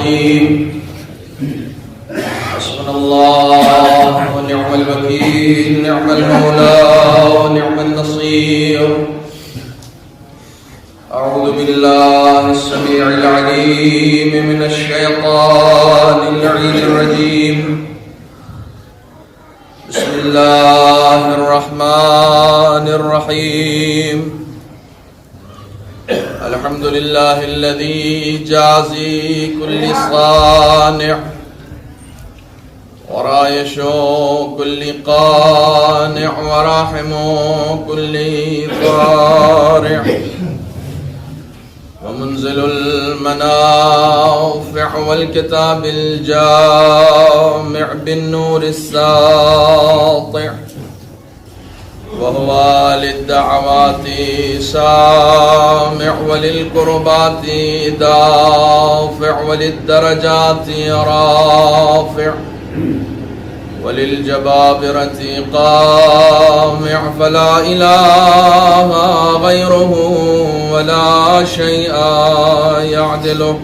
الرحيم حسبنا الله ونعم الوكيل نعم المولى ونعم النصير أعوذ بالله السميع العليم من الشيطان اللعين الرجيم بسم الله الرحمن الرحيم الحمد لله الذي جازي كل صانع ورايش كل قانع وراحم كل ضارع ومنزل المنافع والكتاب الجامع بالنور الساطع وهو للدعوات سامع وللقربات دافع وللدرجات رافع وللجبابرة قامع فلا إله غيره ولا شيء يعدله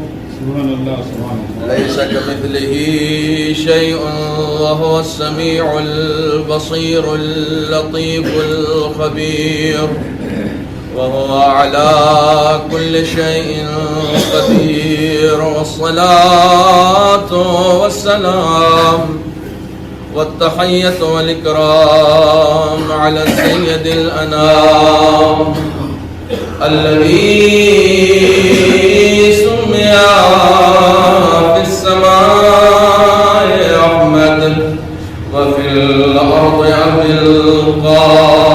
ليس كمثله شيء وهو السميع البصير اللطيف الخبير وهو على كل شيء قدير والصلاة والسلام والتحية والإكرام على سيد الأنام الذي سمي في السماء أحمد وفي الأرض أبي القاسم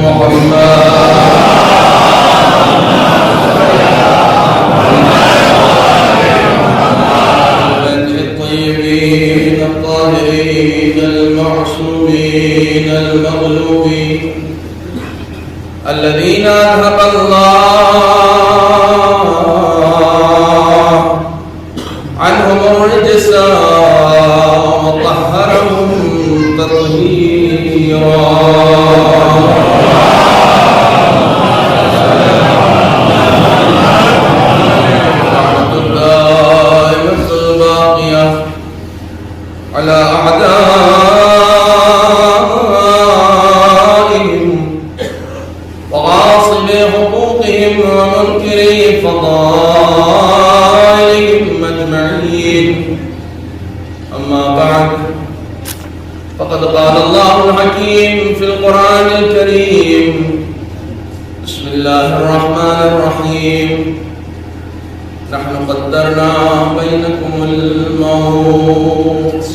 محمد الطيبين الطاهرين المعصومين المغلوبين الذين أذهب الله عنهم الرجس وطهرهم تطهيرا رحمة الدائمة الباقية على أعدائهم وغاصب حقوقهم ومنكر فضائلهم أجمعين أما بعد فقد قال الله الحكيم في القرآن الكريم بسم الله الرحمن الرحيم نحن قدرنا بينكم الموت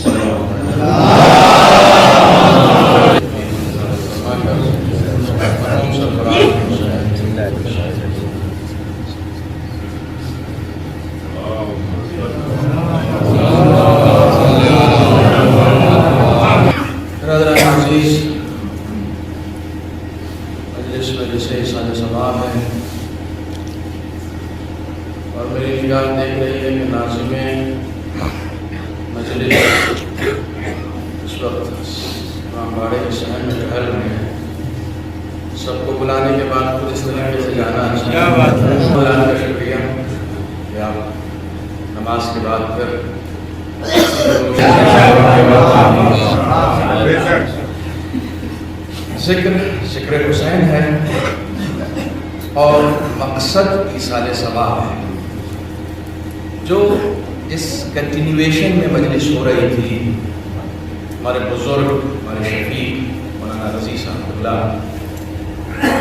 اور میری نگاہ دیکھ رہی ہے کہ ناظمین مجلس اس وقت باڑے کے شہر میں ٹھہر رہے ہیں. سب کو بلانے کے بعد خود اس طریقے سے جانا اچھا بلانے کا شکریہ کہ آپ نماز کے بعد پھر ذکر حسین ہے اور مقصد ایصال ثواب ہے. جو اس کنٹینیویشن میں مجلس ہو رہی تھی ہمارے بزرگ ہمارے شفیق مولانا رضی صاحب اللہ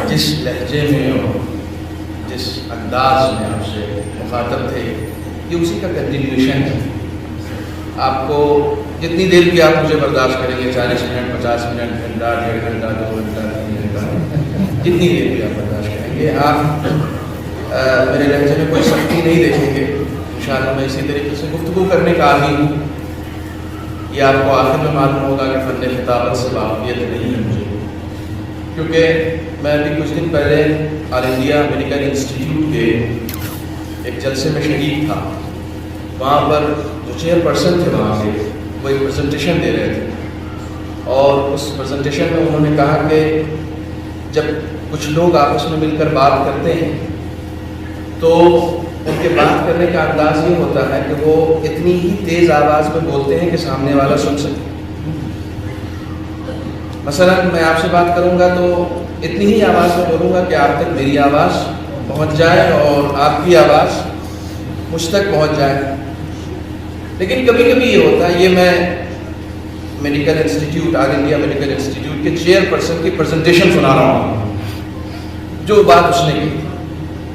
جس لہجے میں اور جس انداز میں آپ سے مخاطب تھے یہ اسی کا کنٹینیویشن ہے. آپ کو جتنی دیر بھی آپ مجھے برداشت کریں گے 40 منٹ 50 منٹ گھنٹہ 1.5 گھنٹہ 2 گھنٹہ 3 گھنٹہ جتنی دیر بھی آپ برداشت کریں گے آپ میرے لہجے میں کوئی سختی نہیں دیکھیں گے. انشاءاللہ میں اسی طریقے سے گفتگو کرنے کا عادی ہوں. یہ آپ کو آخر میں معلوم ہوگا کہ فن خطابت سے واقفیت نہیں ہے مجھے, کیونکہ میں ابھی کچھ دن پہلے آل انڈیا میڈیکل انسٹیٹیوٹ کے ایک جلسے میں شریک تھا. وہاں پر جو چیئر پرسن تھے وہاں سے وہ ایک پریزنٹیشن دے رہے تھے اور اس پریزنٹیشن میں انہوں نے کہا کہ جب کچھ لوگ آپس میں مل کر بات کرتے ہیں تو ان کے بات کرنے کا انداز یہ ہوتا ہے کہ وہ اتنی ہی تیز آواز میں بولتے ہیں کہ سامنے والا سن سکے. مثلا میں آپ سے بات کروں گا تو اتنی ہی آواز میں بولوں گا کہ آپ تک میری آواز پہنچ جائے اور آپ کی آواز مجھ تک پہنچ جائے. لیکن کبھی کبھی یہ ہوتا ہے، یہ میں میڈیکل انسٹیٹیوٹ، آل انڈیا میڈیکل انسٹیٹیوٹ کے چیئر پرسن کی پریزنٹیشن سنا رہا ہوں، جو بات اس نے کی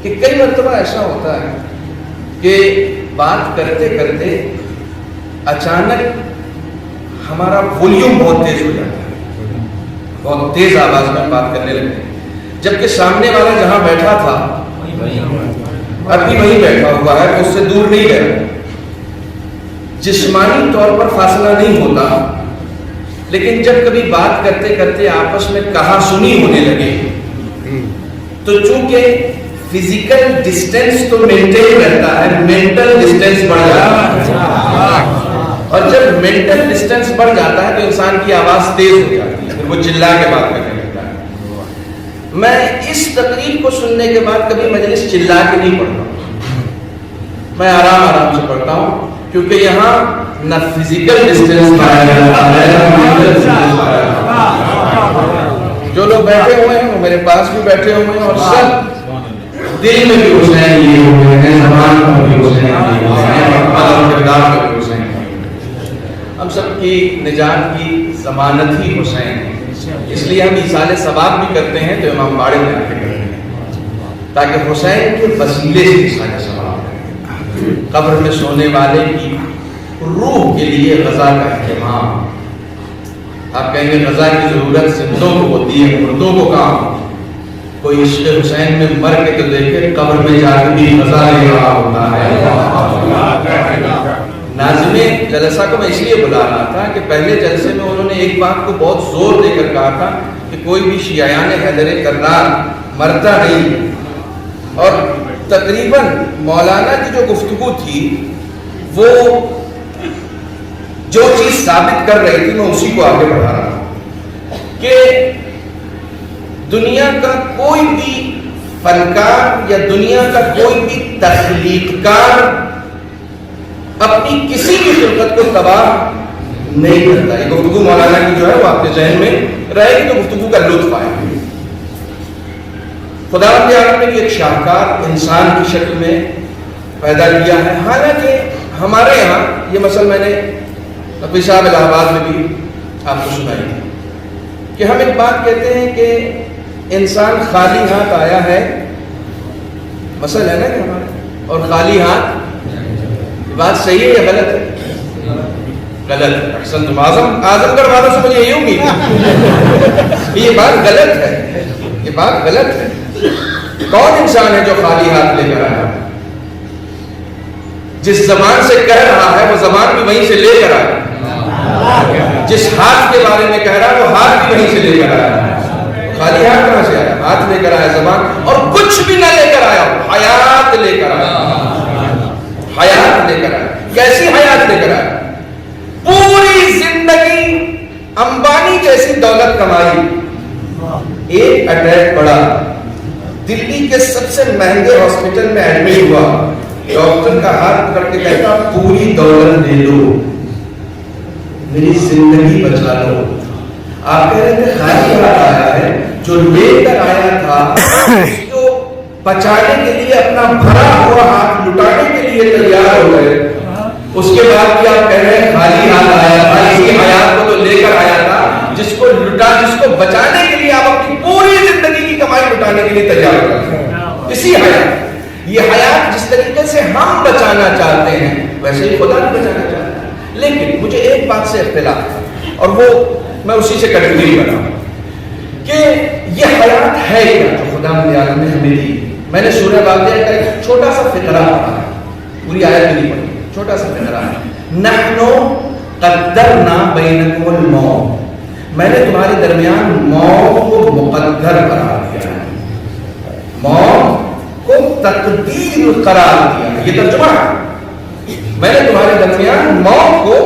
کہ کئی مرتبہ ایسا ہوتا ہے کہ بات کرتے کرتے اچانک ہمارا والیوم بہت تیز ہو جاتا ہے، بہت تیز آواز میں بات کرنے لگتے ہیں، جبکہ سامنے والا جہاں بیٹھا تھا اب بھی وہیں بیٹھا ہوا ہے، اس سے دور نہیں گیا. جسمانی طور پر فاصلہ نہیں ہوتا، لیکن جب کبھی بات کرتے کرتے آپس میں کہا سنی ہونے لگے تو چونکہ فزیکل ڈسٹینس تو مینٹین رہتا ہے، مینٹل ڈسٹینس بڑھ جاتا ہے، اور جب مینٹل ڈسٹینس بڑھ جاتا ہے تو انسان کی آواز تیز ہو جاتی ہے، وہ چلا کے بات کرنے لگتا ہے. میں اس تقریر کو سننے کے بعد کبھی مجلس چلا کے نہیں پڑھتا، میں آرام آرام سے پڑھتا ہوں، کیونکہ یہاں نہ فزیکل ڈسٹینس پایا جاتا ہے. جو لوگ بیٹھے ہوئے ہیں وہ میرے پاس بھی بیٹھے ہوئے ہیں اور سب دل میں بھی حسین لیے ہوئے ہیں، زبان پر بھی حسین لیے ہوئے ہیں، اور کردار پر بھی حسین لیے ہوئے ہیں. ہم سب کی نجات کی ضمانت ہی حسین ہے، اس لیے ہم ایصال ثواب بھی کرتے ہیں تو امام باڑے میں آ کے کرتے ہیں، تاکہ حسین کے وسیلے سے ایصال ثواب ہے. قبر میں سونے والے کی روح کے لیے غزہ کا اہتمام. آپ کہیں گے غزہ کی ضرورت زندوں کو ہوتی ہے، مردوں کو کام. کوئی عشق حسین میں مر کے تو دیکھے، قبر میں جا کے بھی غزہ لے رہا ہوتا ہے. ناظم جلسہ کو میں اس لیے بلا رہا تھا کہ پہلے جلسے میں انہوں نے ایک بات کو بہت زور دے کر کہا تھا کہ کوئی بھی شیعیان حیدر کرار مرتا نہیں، اور تقریباً مولانا کی جو گفتگو تھی وہ جو چیز ثابت کر رہی تھی میں اسی کو آگے بڑھا رہا ہوں کہ دنیا کا کوئی بھی فنکار یا دنیا کا کوئی بھی تخلیق کار اپنی کسی بھی خلقت کو تباہ نہیں کرتا. یہ گفتگو مولانا کی جو ہے وہ آپ کے ذہن میں رہے گی تو گفتگو کا لطف آئے گا. خدا رب العالمین نے ایک شاہکار انسان کی شکل میں پیدا کیا ہے. حالانکہ ہمارے یہاں یہ مسئلہ میں نے نقوی صاحب الہ آباد میں بھی آپ کو سنائی ہے کہ ہم ایک بات کہتے ہیں کہ انسان خالی ہاتھ آیا ہے، مسئلہ ہے نا کہ ہمارے، اور خالی ہاتھ، بات صحیح ہے یا غلط ہے؟ غلط ہے. احسن تم اعظم گڑھ والوں سے مجھے یہی امید ہے یہ بات غلط ہے، یہ بات غلط ہے. کون انسان ہے جو خالی ہاتھ لے کر آیا؟ جس زبان سے کہہ رہا ہے وہ زبان بھی وہیں سے لے کر آیا، جس ہاتھ کے بارے میں کہہ رہا ہے وہ ہاتھ بھی وہیں سے لے کر آیا. خالی ہاتھ کہاں سے آیا؟ ہاتھ لے کر آیا زبان، اور کچھ بھی نہ لے کر آیا، حیات لے کر آیا. حیات لے کر آیا. کیسی حیات لے کر آیا؟ پوری زندگی امبانی جیسی دولت کمائی، ایک اٹیک پڑا، دلی کے سب سے مہنگے ہاسپٹل میں ایڈمٹ ہوا، ڈاکٹر کا ہاتھ پکڑ کے کہتا پوری دولت دے دو، میری زندگی بچا لو. آپ کہہ رہے تھے خالی ہاتھ آیا ہے، جو لے کر آیا تھا اس کو بچانے کے لیے اپنا بھرا ہوا ہاتھ لٹانے کے لیے تیار ہو گئے. اس کے بعد کیا آپ کہہ رہے ہیں خالی ہاتھ آیا تھا، اس کی حیات کو تو لے کر آیا تھا، جس کو لٹا، جس کو بچانے کے لیے آپ اپنی پوری زندگی کی کمائی لٹانے کے لیے تیار ہو گئے. اسی حیات، یہ حیات جس طریقے سے ہم بچانا چاہتے ہیں ویسے ہی خدا بھی بچانا چاہتا ہے. لیکن مجھے ایک بات سے اختلاف ہے اور وہ میں اسی سے کنٹینیو کر رہا ہوں کہ یہ حیات ہے کیا جو خدا نے ہمیں دی. میں نے سورہ واقعہ کا ایک چھوٹا سا فقرہ پڑھا ہے، پوری آیت بھی نہیں پڑھی، چھوٹا سا فقرہ ہے. نحنو قدرنا بینکم الموت، میں نے تمہارے درمیان موت کو مقدر قرار دیا ہے، موت کو تقدیر قرار دیا ہے. یہ ترجمہ ہے، میں نے تمہارے درمیان موت کو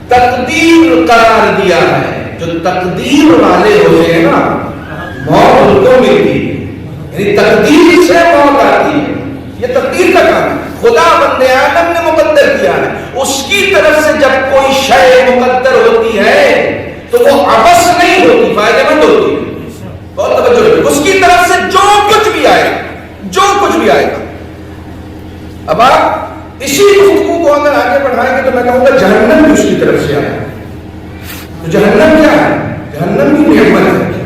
تقدیر قرار دیا ہے. جو تقدیر والے ہوتے ہیں نا موت ان کو ملتی ہے، یعنی تقدیر سے موت آتی ہے. یہ تقدیر کا کام ہے. خدا بندے آدم نے مقدر کیا ہے. اس کی طرف سے جب کوئی شے مقدر ہوتی ہے تو وہ عبث نہیں ہوتی, فائدہ مند ہوتی ہے. بہت توجہ رکھیں. اس کی طرف سے جو کچھ بھی آئے گا, جو کچھ بھی آئے گا. اب آپ اسی گفتگو کو اگر آگے بڑھائیں گے تو میں کہوں گا جہنم بھی اس کی طرف سے آیا. تو جہنم کیا ہے؟ جہنم بھی نعمت ہے.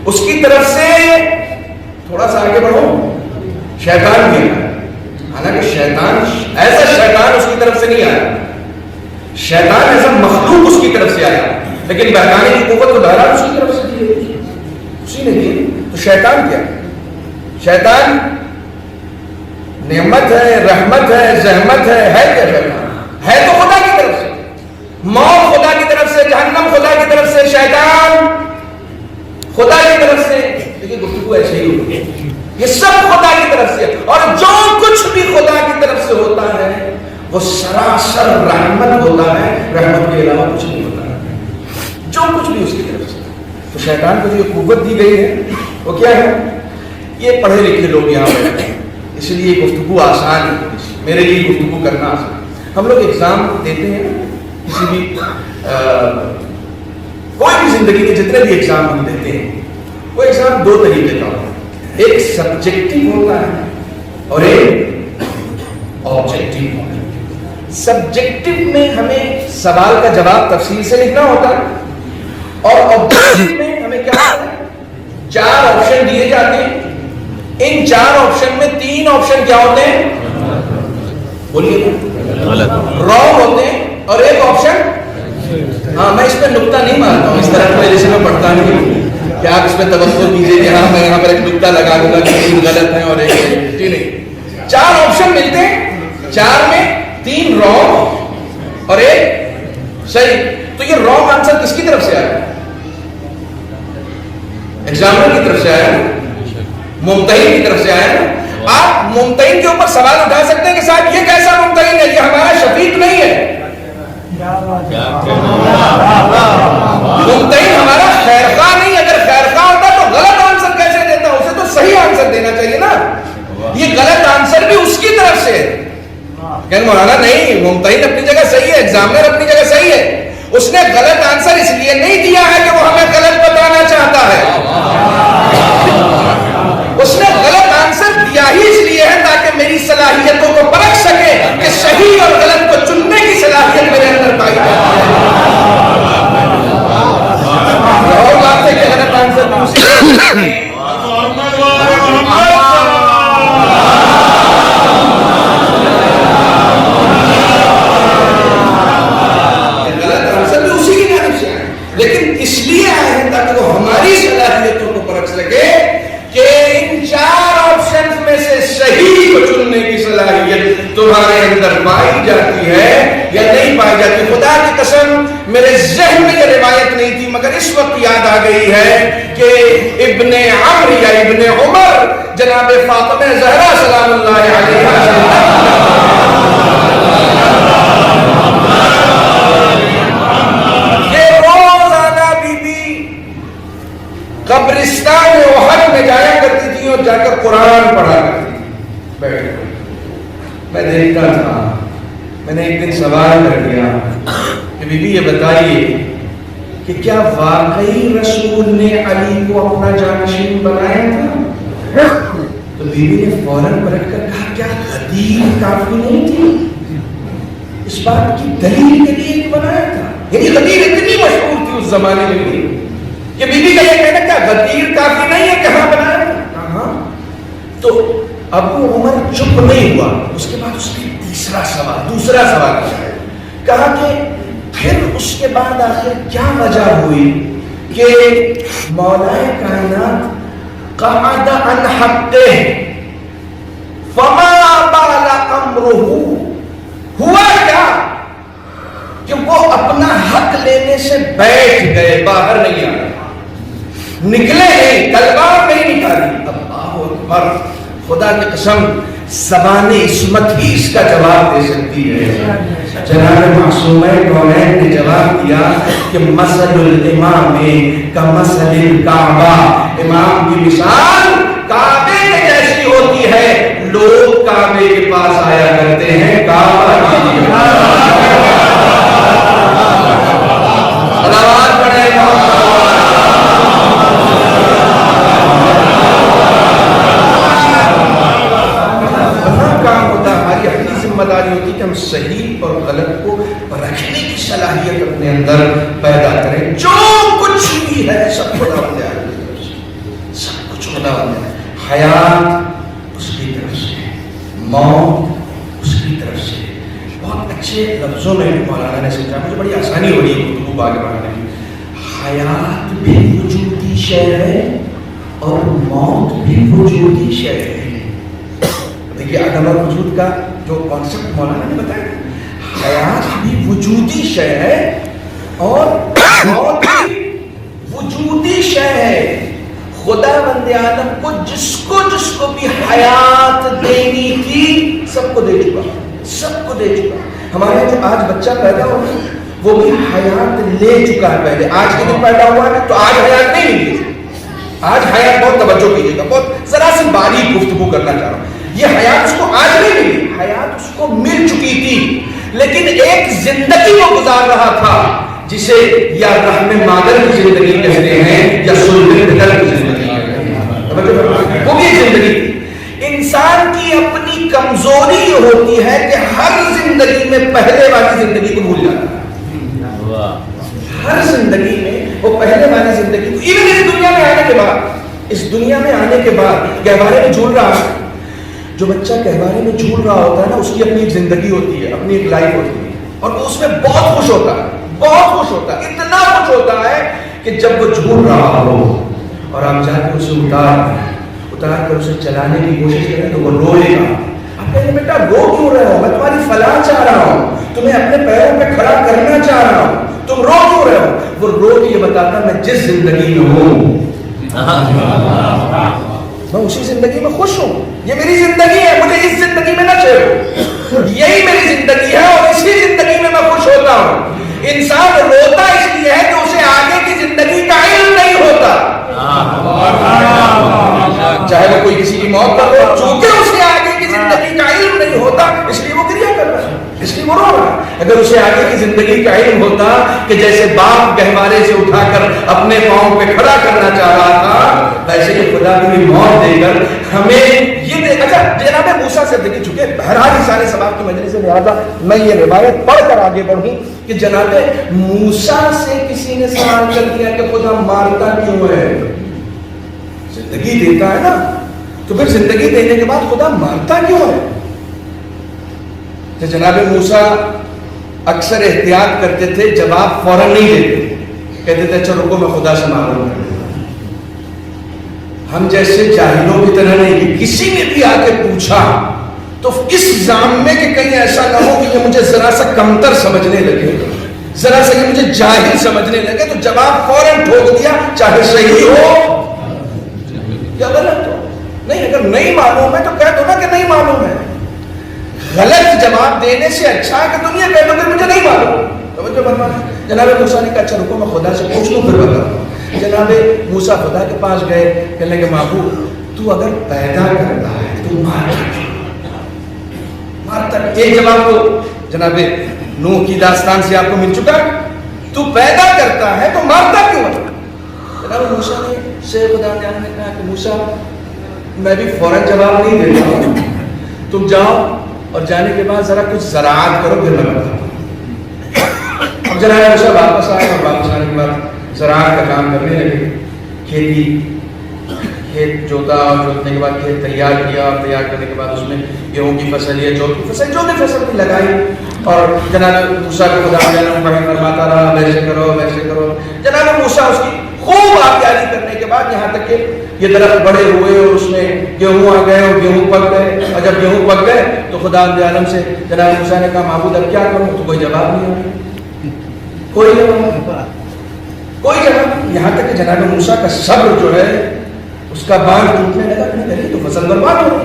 اس کی طرف سے تھوڑا سا آگے بڑھو, شیطان بھی آیا. حالانکہ شیطان ایسا شیطان اس کی طرف سے نہیں آیا, شیطان ایسا مخلوق اس کی طرف سے آیا, لیکن بہکانے کی قوت تو بہرحال اس کی طرف سے دی, اسی نے دی. تو شیطان کیا؟ شیطان نعمت ہے, رحمت ہے, زحمت ہے کیا شیطان؟ ہے تو خدا کی طرف سے. موت خدا کی طرف سے, جہنم خدا کی طرف سے, شیطان خدا کی طرف سے. لیکن گفتگو ایسے ہی ہوگی, یہ سب خدا کی طرف سے. اور جو کچھ بھی خدا کی طرف سے ہوتا ہے وہ سراسر رحمت ہوتا ہے, رحمت کے علاوہ کچھ نہیں ہوتا ہے. جو کچھ بھی اس کی طرف سے. تو شیطان کو جو قوت دی گئی ہے وہ کیا ہے؟ یہ پڑھے لکھے لوگ یہاں بیٹھے ہیں, اس لیے گفتگو آسان ہے, میرے لیے گفتگو کرنا آسان. ہم لوگ ایگزام دیتے ہیں, کسی بھی کوئی بھی زندگی کے جتنے بھی ایگزام ہم دیتے ہیں, وہ ایگزام دو طریقے کا ہوتا ہے. ایک سبجیکٹو ہوتا ہے اور ایک آبجیکٹو ہوتا ہے. سبجیکٹو میں ہمیں سوال کا جواب تفصیل سے لکھنا ہوتا ہے, اور آبجیکٹو میں ہمیں کیا ہوتا ہے؟ 4 آپشن دیے جاتے ہیں. ان 4 آپشن میں 3 آپشن کیا ہوتے ہیں؟ بولیے, رانگ ہوتے ہیں, اور ایک آپشن, ہاں میں اس پہ نقطہ نہیں مارتا ہوں, اس طرح میں جیسے میں پڑھتا نہیں کہ آپ اس پہ توقع کیجئے کہ ہاں میں یہاں پر ایک نقطہ لگا دوں گا کہ 3 غلط ہیں اور ایک نہیں. 4 آپشن ملتے ہیں, 4 میں 3 رانگ اور ایک صحیح. تو یہ رانگ آنسر کس کی طرف سے آیا؟ ایگزامنر کی طرف سے آیا, ممتحن کی طرف سے آیا. آپ ممتحن کے اوپر سوال اٹھا سکتے ہیں کہ صاحب یہ کیسا ممتحن ہے, یہ ہمارا شفیق نہیں ہے. ممتحن ہمارا خیرخواہ نہیں. اگر خیرخواہ ہوتا تو غلط آنسر کیسے دیتا؟ اسے تو صحیح آنسر دینا چاہیے نا. یہ غلط آنسر بھی اس کی طرف سے. کہ مولانا نہیں, ممتحن اپنی جگہ صحیح ہے, ایگزامنر اپنی جگہ صحیح ہے. اس نے غلط آنسر اس لیے نہیں دیا ہے کہ وہ ہمیں غلط بتانا چاہتا ہے. اس نے غلط آنسر دیا ہی اس لیے ہے تاکہ میری صلاحیتوں کو پرکھ سکے کہ صحیح اور غلط کو چننے کی صلاحیت میرے اندر پائی جاتی ہے. اور بات ہے کہ غلط آنسر بھی اسی کی جانب سے ہے, لیکن اس لیے آئے ہیں تاکہ وہ ہماری صلاحیتوں کو پرکھ سکے کہ ان 4 آپشنز میں سے صحیح کو چننے کی صلاحیت تمہارے اندر پائی جاتی ہے یا نہیں پائی جاتی. خدا کی قسم میرے ذہن میں یہ روایت نہیں تھی, مگر اس وقت یاد آ گئی ہے کہ ابن عمرو یا ابن عمر جناب فاطمہ زہرا سلام اللہ علیہا قبرستان احد میں جایا کرتی تھی اور جا کر قرآن پڑھا کرتی تھی. بیٹھ میں دیکھتا تھا, میں نے ایک دن سوال کر دیا کہ بی بی یہ بتائیے کہ کیا واقعی رسول نے علی کو اپنا جانشین بنایا تھا؟ تو بی بی نے فوراً پلٹ کر کہا کیا غدیر کافی نہیں تھی اس بات کی دلیل کے لیے بنایا تھا؟ یعنی غدیر اتنی مشہور تھی اس زمانے میں بھی کہ بی بی کا یہ کہنا کیا غدیر کافی نہیں ہے کہاں بنایا؟ کہاں. تو ابو عمر چپ نہیں ہوا. اس کے بعد اس نے دوسرا سوال کہا کہ پھر اس کے بعد آخر کیا وجہ ہوئی کہ مولا کائنات قعد عن حقه فما بال امره, ہوا کیا کہ وہ اپنا حق لینے سے بیٹھ گئے, باہر نہیں آئے, نکلے نہیں, تلوار نہیں نکالی. اللہ اکبر, خدا کی قسم زبان عصمت ہی اس کا جواب دے سکتی ہے. جناب معصومہ کونین نے جواب دیا کہ مثل الامام کمثل الکعبہ, امام کی مثال کعبے کے جیسی ہوتی ہے. لوگ کعبے کے پاس آیا کرتے ہیں. کعبہ صلوات پڑھے گا. کام ہوتا ہے, ہماری اپنی ذمہ داری ہوتی ہے کہ ہم صحیح اور غلط کو رکھنے کی صلاحیت اپنے اندر پیدا کریں. جو کچھ بھی ہے سب خدا بندے آئے, سب کچھ خدا بندے. حیات اس کی طرف سے, موت اس کی طرف سے. بہت اچھے لفظوں میں مولانا نے سمجھا, مجھے بڑی آسانی ہو رہی ہے گفتگو آگے بڑھانے کی. حیات بھی وجودی شے ہے اور موت بھی وجودی شے ہے. دیکھیے عدم اور وجود کا جو کانسیپٹ مولانا نے بتایا, حیات بھی وجودی شے ہے اور موت بھی وجودی شے ہے. خدا بند عالم کو جس کو بھی حیات دینی تھی سب کو دے چکا, سب کو دے چکا. ہمارے جو آج بچہ پیدا ہوا وہ بھی حیات لے چکا ہے پہلے. آج کے دن پیدا ہوا ہے تو آج حیات نہیں ملی. آج حیات, بہت توجہ کیجیے گا, بہت ذرا سی باریک گفتگو کرنا چاہ رہا ہوں. یہ حیات اس کو آج نہیں ملی, حیات اس کو مل چکی تھی, لیکن ایک زندگی وہ گزار رہا تھا جسے یا رحم مادر کی زندگی کہتے ہیں یا سلطنت کی زندگی کہتے ہیں. وہ بھی ایک زندگی تھی. انسان کی اپنی کمزوری یہ ہوتی ہے کہ ہر زندگی میں پہلے والی زندگی کو بھول جاتا ہے. ہر زندگی میں وہ پہلے والی زندگی کو, ایون اس دنیا میں آنے کے بعد, اس دنیا میں آنے کے بعد گہوارے میں جھول رہا ہے. جو بچہ گہوارے میں جھول رہا ہوتا ہے نا, اس کی اپنی ایک زندگی ہوتی ہے, اپنی ایک لائف ہوتی ہے, اور وہ اس میں بہت خوش ہوتا ہے, بہت خوش ہوتا ہے, اتنا خوش ہوتا ہے کہ جب وہ جھول رہا ہو اور آپ جا کے اسے اتار کر اسے چلانے کی کوشش کریں تو وہ روئے گا. آپ کہیں بیٹا رو کیوں رہے ہو, میں تمہاری فلاح چاہ رہا ہوں, تمہیں اپنے پیروں پہ کھڑا کرنا چاہ رہا ہوں, تم رو کیوں رہے ہو. وہ رو کے یہ بتاتا میں جس زندگی میں ہوں میں اسی زندگی میں خوش ہوں. یہ میری زندگی ہے, مجھے اس زندگی میں نہ چھیڑو, یہی میری زندگی ہے اور اسی زندگی میں میں خوش ہوتا ہوں. انسان روتا اس لیے ہے کہ اسے آگے کی زندگی کا علم نہیں ہوتا. چاہے وہ کوئی کسی کی موت پر ہو, چونکہ اسے آگے کی زندگی کا علم نہیں ہوتا اس لیے وہ گریہ کر رہا ہے, اس لیے وہ رو رہا ہے. اگر اسے آگے کی زندگی کا علم ہوتا کہ جیسے باپ گہوارے سے اٹھا کر اپنے پاؤں پہ کھڑا کرنا چاہ رہا تھا, ویسے ہی خدا کی موت دے کر ہمیں یہ دے. اچھا جناب موسیٰ سے دیکھیں, چونکہ بہرحال سارے سباب کی مجلس سے لہٰذا میں یہ روایت پڑھ کر آگے بڑھوں کہ جناب موسیٰ سے کسی نے سوال کر دیا کہ خدا مارتا کیوں ہے. زندگی دیتا ہے نا, تو پھر زندگی دینے کے بعد خدا مارتا کیوں ہے. تو جناب موسیٰ اکثر احتیاط کرتے تھے, جواب فوراً نہیں دیتے, کہتے تھے اچھا رکو میں خدا سے معلوم کروں. ہم جیسے جاہلوں کی طرح نہیں, کہ کسی نے بھی آ کے پوچھا تو اس ضام میں کہ کہیں ایسا نہ ہو کہ یہ مجھے ذرا سا کمتر سمجھنے لگے, ذرا سا یہ مجھے جاہل سمجھنے لگے, تو جواب فوراً ٹھوک دیا, چاہے صحیح ہو یا غلط ہو. نہیں, اگر نہیں معلوم ہے تو کہہ دو نا کہ نہیں معلوم ہے. غلط جواب دینے سے اچھا ہے کہ تم یہ کہہ دو کہ مجھے نہیں معلوم. توجہ فرمائیں. جناب موسیٰ نے کہا اچھا رکو میں خدا سے پوچھ لوں پھر بتاؤں. جناب موسیٰ خدا کے پاس گئے, کہنے لگے معبود تو اگر پیدا کرتا ہے تو مارتا. ایک جواب تو جناب نوح کی داستان سے آپ کو مل چکا, تو پیدا کرتا ہے تو مارتا کیوں ہے. جناب موسیٰ سے خدا نے کہا کہ موسیٰ میں بھی فوراً جواب نہیں دیتا ہوں, تم جاؤ اور جانے کے بعد ذرا کچھ زراعت کرو پھر میں بتاتا ہوں. اب جناب موسیٰ واپس آئے اور واپس آنے کے بعد زراعت کا کام کرنے لگے. کھیت جوتا اور جوتنے کے بعد کھیت تیار کیا, اور تیار کرنے کے بعد اس میں گیہوں کی فصل یا جو کی فصل جو بھی فصل لگائی, اور جناب موسیٰ کو خدا فرماتا رہا ویسے کرو ویسے کرو. جناب موسیٰ اس کی خوب آگیاری کرنے کے بعد یہاں تک کہ یہ درخت بڑے ہوئے اور اس میں گیہوں آ گئے اور گیہوں پک گئے, اور جب گیہوں پک گئے تو خدا عالم سے جناب موسیٰ نے کہا معبود اب کیا کروں, تو کوئی جواب نہیں آیا, کوئی جواب. یہاں تک کہ جناب موسیٰ کا صبر جو ہے اس کا باندھ ٹوٹنے لگا, نہیں تو فصل برباد ہو گئی.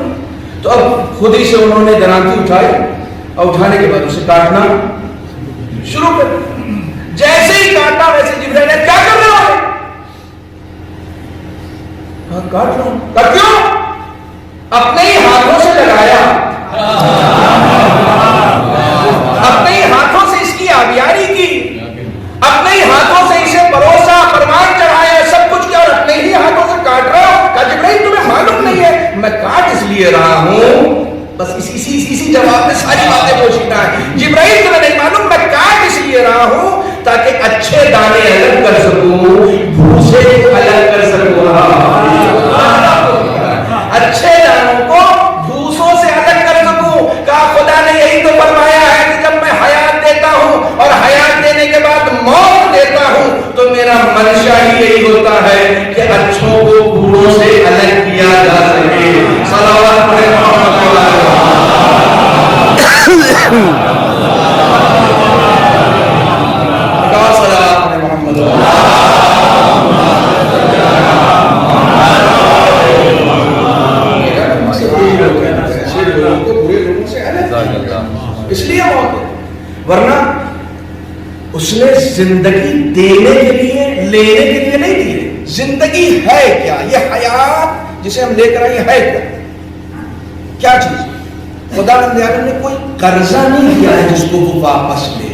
تو اب خود ہی سے انہوں نے درانتی اٹھائی اور اٹھانے کے بعد اسے کاٹنا شروع کر. جیسے ہی کاٹا ویسے جبرائیل نے کیا کر رہے ہو, کاٹ لو. کیوں؟ اپنے ہی ہاتھوں سے لگایا یہی ہوتا ہے کہ اچھوں کو بوڑھوں سے الگ کیا جا سکے. صلوات پڑھیں محمد اس لیے موت ہے. ورنہ اس نے زندگی دینے کے لیے لینے کے لیے نہیں دی. زندگی ہے کیا؟ یہ حیات جسے ہم لے کر آئے ہے کیا چیز؟ خدا مند عالم نے کوئی قرضہ نہیں دیا ہے جس کو وہ واپس لے,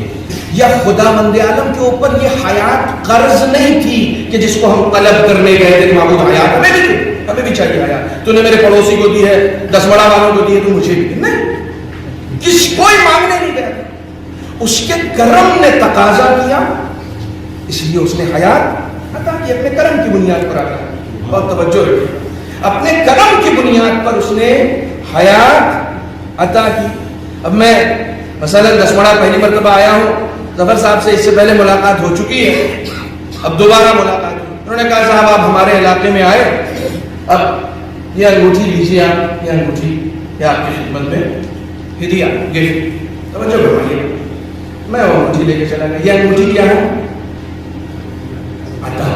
یا خدا مند عالم کے اوپر یہ حیات قرض نہیں تھی کہ جس کو ہم طلب کرنے گئے تھے. معبود حیات ہمیں بھی دے, ہمیں بھی چاہیے حیات. تو نے میرے پڑوسی کو دی ہے, 10 بڑا والوں کو دی ہے, تو مجھے بھی نہیں. کوئی مانگنے نہیں گیا, اس کے کرم نے تقاضا کیا, اس لیے اس نے حیات عطا کی. اپنے کرم کی بنیاد پر آتا ہے, بہت توجہ رکھیں, اپنے کرم کی بنیاد پر اس نے حیات عطا کی. اب میں مثلا 10 بڑا پہلی مرتبہ آیا ہوں, ظفر صاحب سے اس سے پہلے ملاقات ہو چکی ہے, اب دوبارہ ملاقات ہوئی. انہوں نے کہا صاحب آپ ہمارے علاقے میں آئے, اب یہ انگوٹھی لیجیے آپ, یہ انگوٹھی یہ آپ کی خدمت میں ہدیہ گفٹ. توجہ فرمائیے, میں وہ انگوٹھی لے کے چلا گیا. یہ انگوٹھی کیا ہے؟ عطا.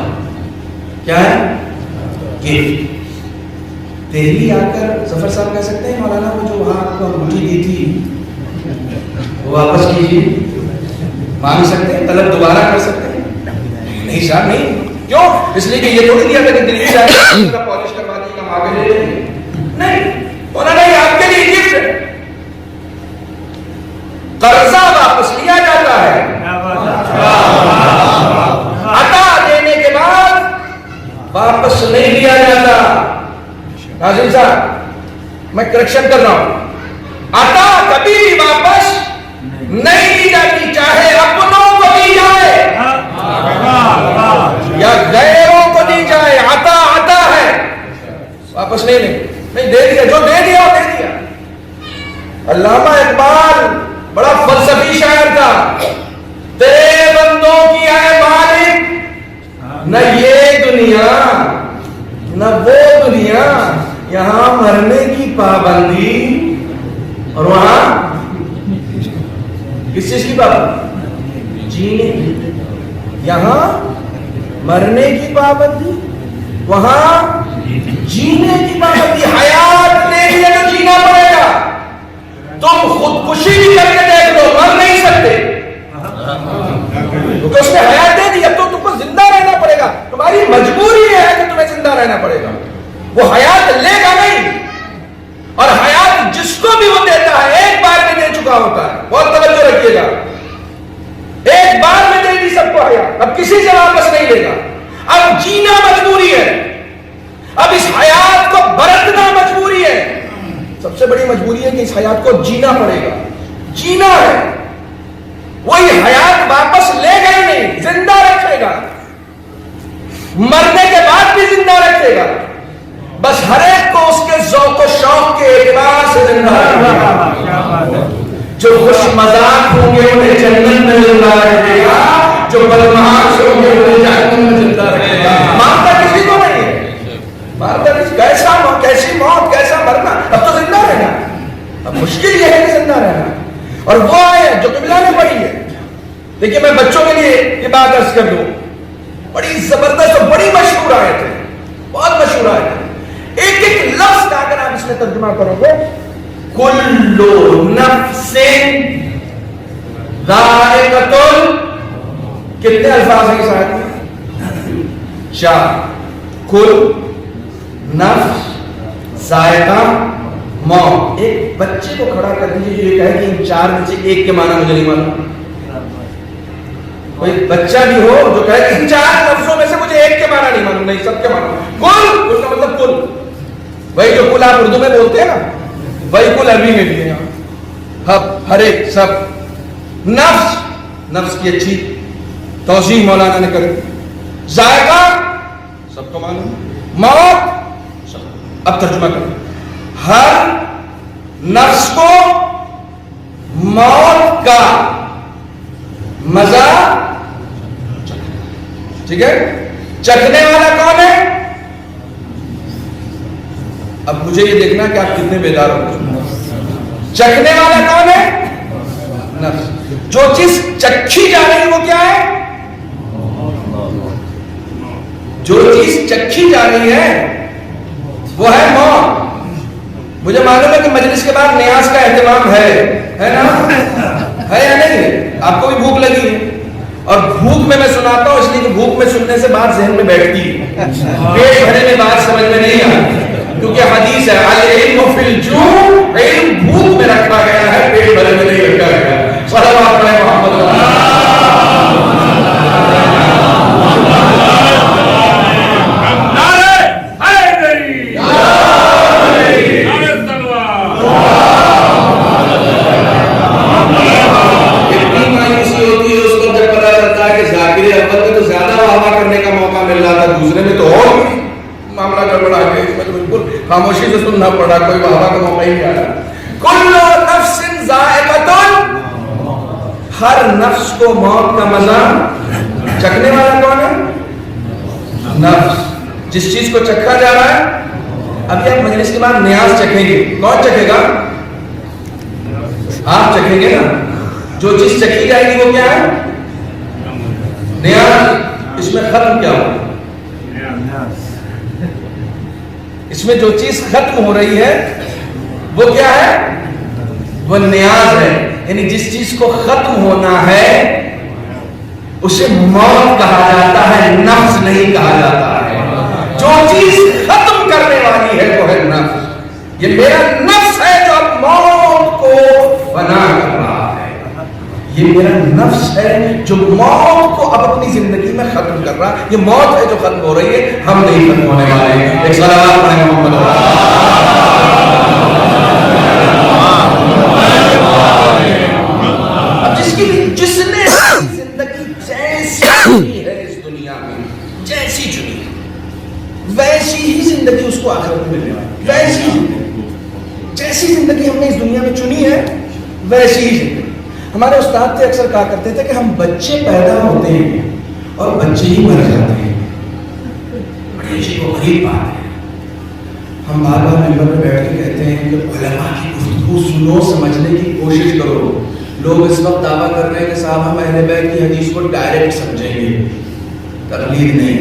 کیا ہے؟ گفٹ. دہلی آ کر ظفر صاحب کہہ سکتے ہیں مولانا وہ جو وہاں آپ کو انگوٹھی دی تھی وہ واپس کیجیے, مانگ سکتے ہیں, طلب دوبارہ کر سکتے ہیں؟ نہیں صاحب نہیں. کیوں؟ اس لیے کہ یہ تھوڑی دیا تھا کہ دلی جا کے پالش کروا دیے گا آگے لے لیں. نہیں, مولانا یہ آپ کے لیے گفٹ ہے. قرضہ واپس لیا جاتا ہے, عطا دینے کے بعد واپس نہیں لیا جاتا. ناظرین صاحب میں کریکشن کر رہا ہوں, عطا کبھی بھی واپس نہیں لی جاتی, چاہے اپنوں کو دی جائے یا غیروں کو دی جائے. عطا عطا ہے, واپس نہیں لیں. نہیں دے دیا, جو دے دیا وہ دے دیا. علامہ اقبال بڑا فلسفی شاعر تھا. تیرے بندوں کی ہے مالک, نہ یہ دنیا نہ وہ دنیا, یہاں مرنے کی پابندی اور وہاں کس چیز کی پابندی؟ جینے کی. یہاں مرنے کی پابندی, وہاں جینے کی پابندی. حیات لے لیا تو جینا پڑے گا. تم خودکشی بھی کر کے دیکھ لو, مر نہیں سکتے, کیونکہ اس نے حیات دے دی. اب تو تم کو زندہ رہنا پڑے گا, تمہاری مجبوری ہے کہ تمہیں زندہ رہنا پڑے گا. وہ حیات لے گا نہیں, اور حیات جس کو بھی وہ دیتا ہے ایک بار میں دے چکا ہوتا ہے. بہت توجہ رکھیے گا, ایک بار میں دے دی سب کو حیات, اب کسی سے واپس نہیں لے گا. اب جینا مجبوری ہے, اب اس حیات کو برتنا مجبوری ہے. سب سے بڑی مجبوری ہے کہ اس حیات کو جینا پڑے گا. جینا ہے, وہی حیات واپس لے گا ہی نہیں, زندہ رکھے گا, مرنے کے بعد بھی زندہ رکھے گا. بس ہر ایک کو اس کے ذوق و شوق کے اعتبار سے زندہ رکھے گا. جو خوش مذاق ہوں گے انہیں جنت میں زندہ رکھے گا, جو بدمعاش ہوں گے انہیں جہنم میں زندہ رکھے گا. مانتا کسی کو نہیں ہے, مانتا کیسا کیسی موت, کیسا مرنا. اب تو زندہ رہنا, اب مشکل یہ ہے کہ زندہ رہنا. اور وہ آئے جو قبلہ نے پڑھی ہے. دیکھیے میں بچوں کے لیے یہ بات عرض کر دوں, بڑی زبردست اور بڑی مشہور آیت ہے, بہت مشہور آیت ہے. ایک ایک لفظ کا اگر آپ اس میں ترجمہ کرو گے, کلو نفس ذائقۃ, کتنے الفاظ ہیں اس آیت میں؟ 4. کل, نفس, ذائقہ, موت. ایک بچے کو کھڑا کر دیجیے جو یہ کہے کہ ان 4 میں سے ایک کے معنی مجھے نہیں معلوم. کوئی بچہ بھی ہو جو کہے کہ ان 4 لفظوں میں سے مجھے ایک کے معنی نہیں معلوم. نہیں, سب کے معنی. کل, اس کا مطلب کل, وہی جو کل آپ اردو میں بولتے ہیں نا, وہی کل عربی میں بھی ہے. ہر ایک, سب. نفس, نفس کی اچھی توضیح مولانا نے کری. ذائقہ سب کو معلوم. موت سب. اب ترجمہ کریں, ہر نفس کو موت کا مزہ, ٹھیک ہے, چکھنے والا کون ہے؟ اب مجھے یہ دیکھنا کہ آپ کتنے بیدار ہو. چکھنے والا کون ہے؟ نفس. جو چیز چکھی جا رہی ہے وہ کیا ہے؟ جو چیز چکھی جا رہی ہے وہ ہے موت. مجھے معلوم ہے کہ مجلس کے بعد نیاز کا اہتمام ہے نا؟ ہے یا نہیں؟ آپ کو بھی بھوک لگی ہے اور بھوک میں سناتا ہوں اس لیے کہ بھوک میں سننے سے بات ذہن میں بیٹھتی ہے, پیٹ بھرے میں بات سمجھ میں نہیں آتی, کیونکہ حدیث ہے العلم فی الجوع, علم بھوک میں رکھا گیا ہے, پیٹ بھرے میں نہیں رکھا گیا. صلوات علی محمد. دوسرے میں تو اور معاملہ گڑبڑا گیا, اس میں تو بالکل خاموشی سے سننا پڑا, کوئی بابا کا موقع ہی نہیں آیا. کل نفس ذائقۃ, ہر نفس کو موت کا مزہ چکھنے والا کون ہے؟ نفس. جس چیز کو چکھا جا رہا ہے, ابھی آپ مجلس کے بعد نیاز چکھیں گے, کون چکھے گا؟ آپ چکھیں گے نا. جو چیز چکھی جائے گی وہ کیا ہے؟ نیاز. اس میں ختم کیا ہو؟ اس میں جو چیز ختم ہو رہی ہے وہ کیا ہے؟ وہ نیاز ہے. یعنی جس چیز کو ختم ہونا ہے اسے موت کہا جاتا ہے, نفس نہیں کہا جاتا ہے. جو چیز ختم کرنے والی ہے وہ ہے نفس. یہ میرا نفس ہے جو اب موت کو بنا کر رہا ہے. یہ میرا نفس ہے جو موت کو اب اپنی زندگی میں ختم کر رہا ہے. یہ موت ہے جو ختم ہو رہی ہے, ہم نہیں ختم ہونے والے ہیں. ایک صلوات پڑھیں محمد. اب جس نے زندگی جیسی ہے اس دنیا میں, جیسی چنی ویسی ہی زندگی اس کو آخرت میں ملنے والی. ویسی جیسی زندگی ہم نے اس دنیا میں چنی ہے ویسی ہی زندگی. ہمارے استاد تھے اکثر کہا کرتے تھے کہ ہم بچے پیدا ہوتے ہیں اور بچے ہی مر جاتے ہیں. بڑی عجیب و غریب بات ہے. ہم بار بار ممبر میں بیٹھ کے کہتے ہیں کہ علماء کی گفتگو سنو, سمجھنے کی کوشش کرو. لوگ اس وقت دعویٰ کر رہے ہیں کہ صاحب ہم اہل بیت کی حدیث کو ڈائریکٹ سمجھیں گے. تقلید نہیں,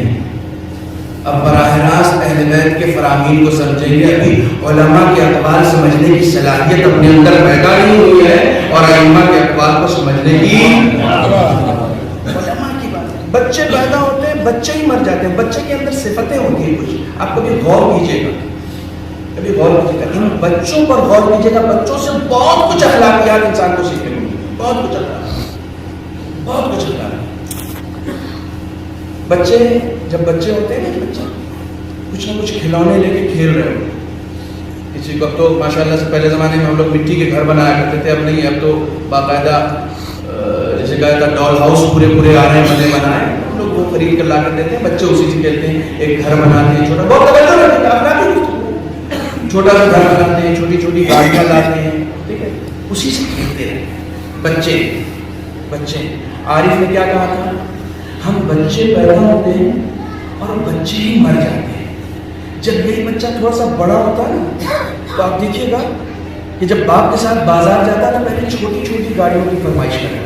اب براہ راست اہل بیت کے فرامین کو سمجھیں گے. ابھی علماء کے اقوال سمجھنے کی صلاحیت اپنے اندر پیدا نہیں ہوئی ہے, اور ائمہ کے اقوال کو سمجھنے کی علماء کی بات. بچے پیدا ہوتے ہیں, بچے ہی مر جاتے ہیں. بچے کے اندر صفتیں ہوتی ہیں کچھ, آپ کبھی غور کیجیے گا, کبھی غور کیجیے گا, ان بچوں پر غور کیجیے گا. بچوں سے بہت کچھ اخلاقیات انسان کو سیکھنے کو ملتی, بہت کچھ اخلاق. بچے جب بچے ہوتے ہیں نا, بچے کچھ نہ کچھ کھلونے لے کے کھیل رہے ہو. کسی کو اب تو ماشاءاللہ سے پہلے زمانے میں ہم لوگ مٹی کے گھر بنایا کرتے تھے, اب نہیں. اب تو باقاعدہ جیسے کہا تھا ڈال ہاؤس پورے آ رہے ہیں, بنے بنائے. ہم لوگ وہ خرید کر لا کر دیتے ہیں, بچے اسی سے کھیلتے ہیں. ایک گھر بناتے ہیں چھوٹا, بہت توجہ رکھتے ہیں, چھوٹا سا گھر بناتے ہیں, چھوٹی چھوٹی گاڑیاں لاتے ہیں, ٹھیک ہے, اسی سے کھیلتے ہیں بچے. عارف نے کیا کہا تھا, ہم بچے پیدا ہوتے ہیں اور بچے ہی مر جاتے ہیں. جب یہی بچہ تھوڑا سا بڑا ہوتا ہے نا, تو آپ دیکھیے گا کہ جب باپ کے ساتھ بازار جاتا ہے نا, پہلے چھوٹی چھوٹی گاڑیوں کی فرمائش کرتا ہے.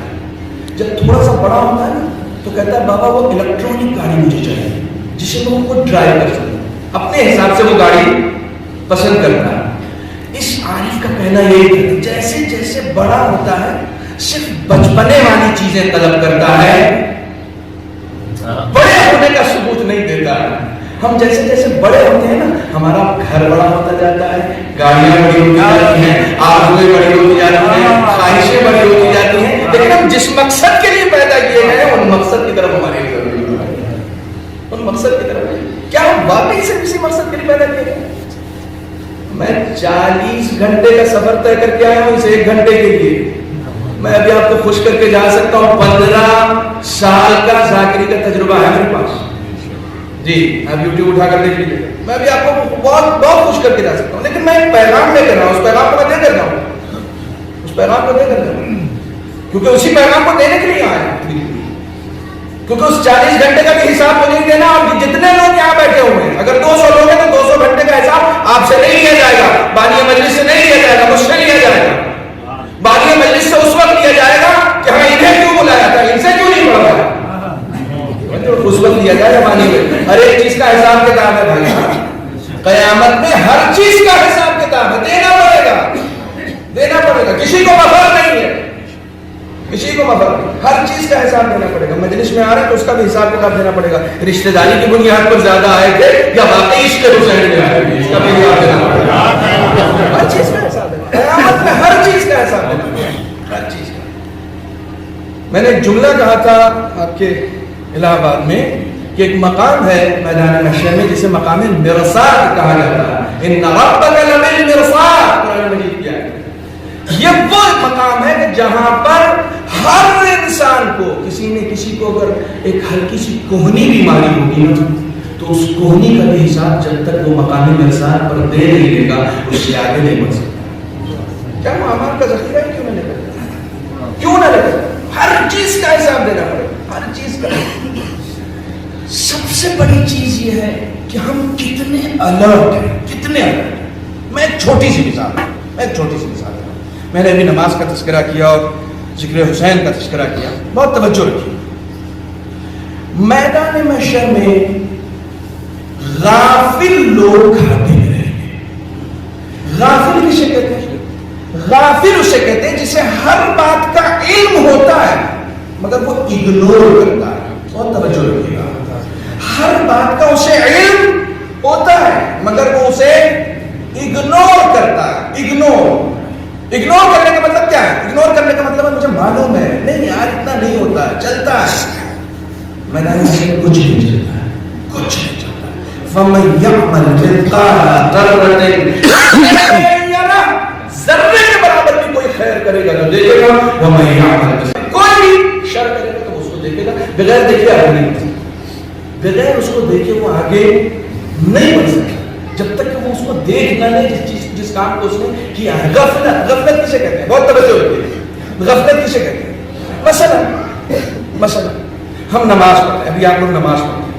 جب تھوڑا سا بڑا ہوتا ہے نا تو کہتا ہے بابا وہ الیکٹرانک گاڑی مجھے چاہیے جسے میں ان کو ڈرائیو کر سکوں. اپنے حساب سے وہ گاڑی پسند کرتا ہے. اس عارف کا کہنا یہی تھا, جیسے جیسے بڑا ہوتا ہے صرف بچپنے والی چیزیں طلب کرتا ہے, بڑے ہونے کا ثبوت نہیں دیتا ہے. ہم جیسے جیسے بڑے ہوتے ہیں نا, ہمارا گھر بڑا ہوتا جاتا ہے, گاڑیاں بڑی ہوتی جاتی ہیں, آرزویں بڑی ہوتی جاتی ہیں, خواہشیں بڑی ہوتی جاتی ہیں. لیکن ہم جس مقصد کے لیے پیدا کیے گئے ہیں ان مقصد کی طرف ہماری ضروری ہے. ان مقصد کی طرف کیا ہم واقعی سے کسی مقصد کے لیے پیدا کیے گئے؟ میں 40 گھنٹے کا سفر طے کر کے آیا ہوں اسے 1 گھنٹے کے لیے. میں ابھی آپ کو خوش کر کے جا سکتا ہوں, 15 سال کا ذاکری کا تجربہ ہے میرے پاس. جی آپ یوٹیوب اٹھا کر دیکھ لیجیے, میں ابھی آپ کو بہت خوش کر کے جا سکتا ہوں. لیکن میں ایک پیغام لے کر رہا ہوں, اس پیغام کو میں دے کر رہا ہوں, کیونکہ اسی پیغام کو دینے کے لیے آیا ہوں. کیونکہ اس 40 گھنٹے کا بھی حساب تو نہیں دینا. آپ جتنے لوگ یہاں بیٹھے ہوئے ہیں, اگر 200 لوگ ہیں تو 200 گھنٹے کا حساب آپ سے نہیں لیا جائے گا, بانی مجلس سے نہیں لیا جائے گا, مجھ سے لیا جائے گا. بانی مجلس سے اس وقت لیا جائے گا کہ ہمیں انہیں کیوں بلایا تھا, ان سے کیوں نہیں پڑھا, اس وقت لیا جائے گا بانی میں. ہر ایک چیز کا حساب کتاب ہے بھائی. قیامت میں ہر چیز کا حساب کتاب ہے, دینا پڑے گا, دینا پڑے گا. کسی کو مفر نہیں ہے, کسی کو مفر نہیں, ہر چیز کا حساب دینا پڑے گا. مجلس میں آ رہے تو اس کا بھی حساب کتاب دینا پڑے گا. رشتہ داری کی بنیاد پر زیادہ آئے تھے یا واقعی عشق حسین میں آئے تھے, اس کا بھی حساب دینا پڑے گا. ہر چیز کا حساب دینا, قیامت میں ہر چیز کا حساب دینا پڑے گا, ہر چیز کا. میں نے ایک جملہ کہا تھا آپ کے الہ آباد میں کہ ایک مقام ہے میدان محشر میں جسے مقام مرصاد کہا جاتا ہے. ان ربک لبالمرصاد, قرآن مجید کی آیت. یہ وہ مقام ہے کہ جہاں پر ہر انسان کو, کسی نے کسی کو اگر ایک ہلکی سی کوہنی بیماری ہوگی نا تو اس کوہنی کا بھی حساب جب تک وہ مقام مرصاد پر دے نہیں لے گا اس سے آگے نہیں بڑھ سکتا. کیا معاملات کا ذخیرہ ہے, کیوں نہ لگا, کیوں نہ لگا. ہر چیز کا حساب دینا پڑے گا, ہر چیز کا. سب سے بڑی چیز یہ ہے کہ ہم کتنے الرٹ ہیں, کتنے الرٹ ہیں. میں ایک چھوٹی سی مثال میں نے ابھی نماز کا تذکرہ کیا اور ذکر حسین کا تذکرہ کیا, بہت توجہ رکھیے. میدان محشر میں غافل لوگ کھاتے رہیں گے. غافل کسے کہتے ہیں؟ غافل اسے کہتے ہیں جسے ہر بات کا علم ہوتا ہے مگر وہ اگنور کرتا ہے. بہت توجہ رکھیے گا, ہر بات کا اسے علم ہوتا ہے مگر وہ اسے اگنور کرتا ہے. اگنور کرنے کا مطلب کیا ہے؟ اگنور کرنے کا مطلب ہے مجھے معلوم ہے, نہیں یار اتنا نہیں ہوتا ہے, چلتا ہے. میدان میں کچھ نہیں چلتا ہے, کچھ نہیں چلتا. فَمَن يَعْمَلْ مِثْقَالَ ذَرَّةٍ ذرے کے برابر بھی کوئی خیر کرے گا تو دیکھے گا, وَمَن يَعْمَلْ کوئی بھی شر کرے گا تو اس کو دیکھے گا. بغیر دیکھے آگے نہیں بڑھ سکتا, بغیر اس کو دیکھے وہ آگے نہیں بڑھ سکتا جب تک کہ وہ اس کو دیکھ نہ لے جس کام کو اس نے کیا ہے. غفلت کسے کہتے ہیں؟ بہت توجہ رکھیے, غفلت کسے کہتے ہیں؟ مثلا ہم نماز پڑھتے ہیں, ابھی آپ لوگ نماز پڑھتے ہیں,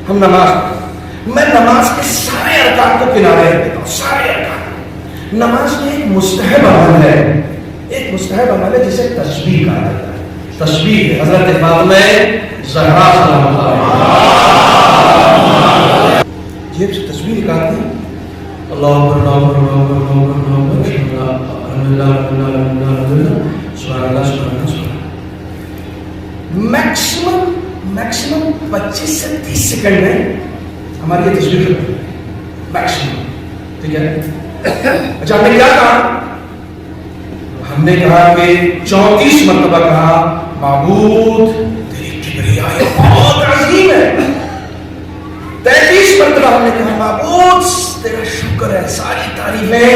ہم نماز پڑھتے ہیں, میں نماز کے سارے ارکان کو کنارے رکھ دیتا ہوں, سارے ارکان. نماز میں ایک مستحب عمل ہے, ایک مستحب عمل ہے جسے تسبیح کہا جاتا ہے. تسبیح حضرت فاطمہ زہرا سلام اللہ جیب سے تصویر نکالتے ہیں, اللہ اکبر اللہ اکبر اللہ اکبر اللہ اکبر سبحان اللہ سبحان اللہ. میکسیمم 25 سے 30 سیکنڈ میں ہماری یہ تصویر کرتے ہیں, میکسیمم. ٹھیک ہے, اچھا ہم نے کیا کہا؟ ہم نے کہا کہ 34 مرتبہ کہا معبود تیری کبریائی بہت عظیم ہے. 33 مرتبہ ہم نے کہا معبود تیرا شکر ہے, ساری تعریفیں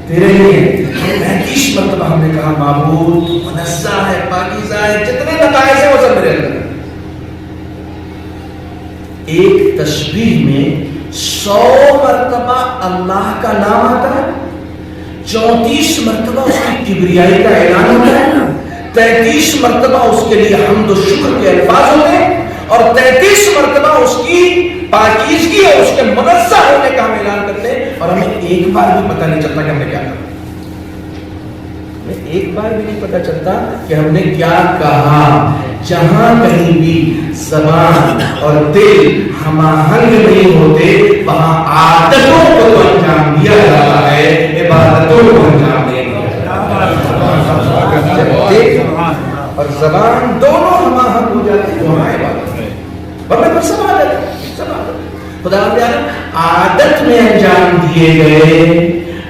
تیرے لیے. 35 مرتبہ ہم نے کہا معبود منزہ ہے, پاکیزہ ہے, جتنے نقائص ہیں وہ سب میرے اندر. ایک تسبیح میں 100 مرتبہ اللہ کا نام آتا ہے, 34 مرتبہ اس کی کبریائی کا اعلان ہوتا ہے, 33 مرتبہ اس کے لیے حمد و شکر کے الفاظ ہوتے ہیں, اور 33 مرتبہ اس کی پاکیزگی اور اس کے منزہ ہونے کا ہم اعلان کرتے ہیں. اور ہمیں ایک بار بھی پتہ نہیں چلتا کہ ہم نے کیا کہا, ہمیں ایک بار بھی نہیں پتہ چلتا کہ ہم نے کیا کہا. جہاں کہیں بھی زبان اور دل ہم آہنگ نہیں ہوتے وہاں عادتوں کو تو انجام دیا جاتا ہے, عبادتوں کو انجام نہیں دیا جاتا. اور زبان دونوں ہم آہنگ ہو جاتے ہیں وہاں عبادت ہے, ورنہ پھر سب عادت ہے. خدا عادت میں انجام دیے گئے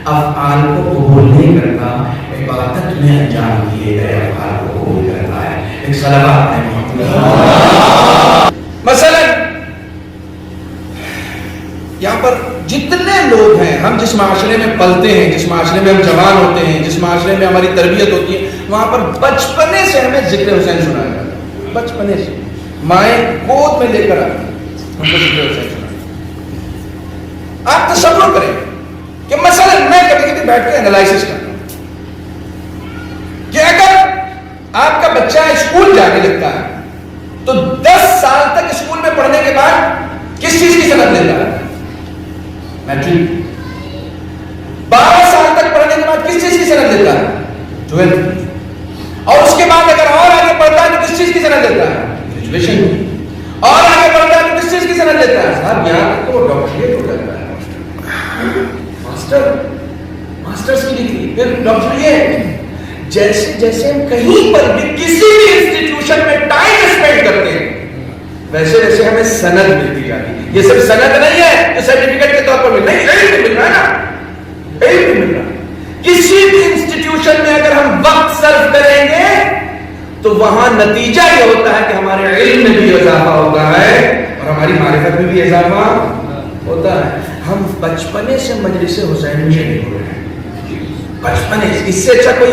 افعال کو قبول نہیں کرتا, عبادت میں انجام دیے گئے افعال کو قبول کرتا ہے. ایک صلوات ہے مثلا یہاں پر جتنے لوگ ہیں, ہم جس معاشرے میں پلتے ہیں, جس معاشرے میں ہم جوان ہوتے ہیں, جس معاشرے میں ہماری تربیت ہوتی ہے, وہاں پر بچپنے سے ہمیں ذکر حسین سنایا جاتا ہے. بچپنے سے مائیں گود میں لے کر آتی ہم کو ذکر حسین سنایا. آپ تصور کریں کہ مثلا میں کبھی کبھی بیٹھ کے انالائسس کرتا ہوں کہ اگر آپ کا بچہ اسکول جانے لگتا ہے تو 10 سال تک اسکول میں پڑھنے کے بعد کس چیز کی سند لیتا ہے؟ میٹرک. 12 سال تک پڑھنے کے بعد کس چیز کی سند لیتا ہے؟ 12. اور اس کے بعد اگر اور آگے پڑھتا ہے تو کس چیز کی سند لیتا ہے؟ گریجویشن. اور آگے پڑھتا ہے تو کس چیز کی سند لیتا ہے؟ صاحب یہاں تک تو وہ ڈاکٹریٹ ہو جاتا ہے. ماسٹرز کی ڈگری، پھر ڈاکٹریٹ. جیسے جیسے ہم کہیں پر بھی کسی بھی انسٹیٹیوشن میں ٹائم اسپینڈ کرتے ہیں ویسے ویسے ہمیں سند ملتی جاتی ہے. یہ صرف سند نہیں ہے جو سرٹیفکیٹ کے طور پر مل نہیں، علم مل رہا ہے نا، علم مل رہا ہے. کسی بھی انسٹیٹیوشن میں اگر ہم وقت صرف کریں گے تو وہاں نتیجہ یہ ہوتا ہے کہ ہمارے علم میں بھی اضافہ ہوتا ہے اور ہماری معرفت میں بھی اضافہ ہوتا ہے. ہم بچپنے سے مجلس حسین میں نہیں ہو رہے ہیں. بچپنے اس سے اچھا کوئی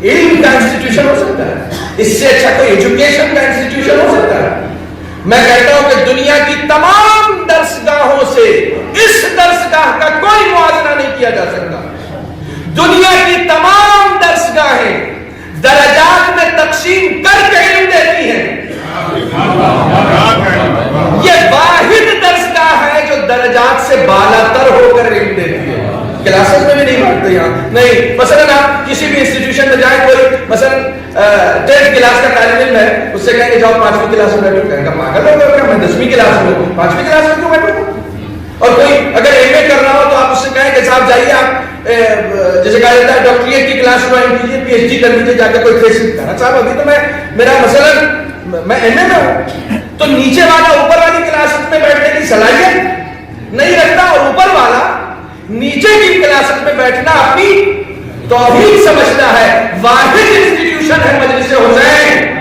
علم کا انسٹیٹیوشن ہو سکتا ہے؟ اس سے اچھا کوئی ایجوکیشن کا انسٹیٹیوشن ہو سکتا ہے؟ میں کہتا ہوں کہ دنیا کی تمام درسگاہوں سے اس درسگاہ کا کوئی موازنہ نہیں کیا جا سکتا. دنیا کی تمام درسگاہیں درجات میں تقسیم کر کے علم دیتی ہیں. یہ واحد درسگاہ ہے جو درجات سے بالا تر ہو کر علم دیتی ہے. کلاسز میں بھی نہیں بانٹتے یہاں نہیں. مثلا آپ کسی بھی انسٹیٹیوشن میں جائیں، کوئی مثلا 10th کلاس کا طالب علم ہے، اس سے کہیں کہ جاؤ 5ویں کلاس میں بیٹھو، کہیں گا پاگل ہو گیا کیا، میں 10ویں کلاس میں ہوں، 5ویں کلاس میں کیوں بیٹھوں؟ اور کوئی اگر ایم اے کر رہا ہو تو آپ اس سے کہیں کہ صاحب جائیے آپ جیسے کہا جاتا ہے ڈاکٹریٹ کی کلاس جوائن کیجیے، پی ایچ ڈی کر لیجیے جا کے کوئی فیس کرنا. صاحب ابھی تو میرا مثلا میں ایم اے میں ہوں تو نیچے والا اوپر والی کلاس میں بیٹھنے کی صلاحیت نہیں رکھتا اور اوپر والا نیچے کی کلاس میں بیٹھنا اپنی توحید سمجھتا ہے. واحد انسٹیٹیوشن ہے مجلس حسین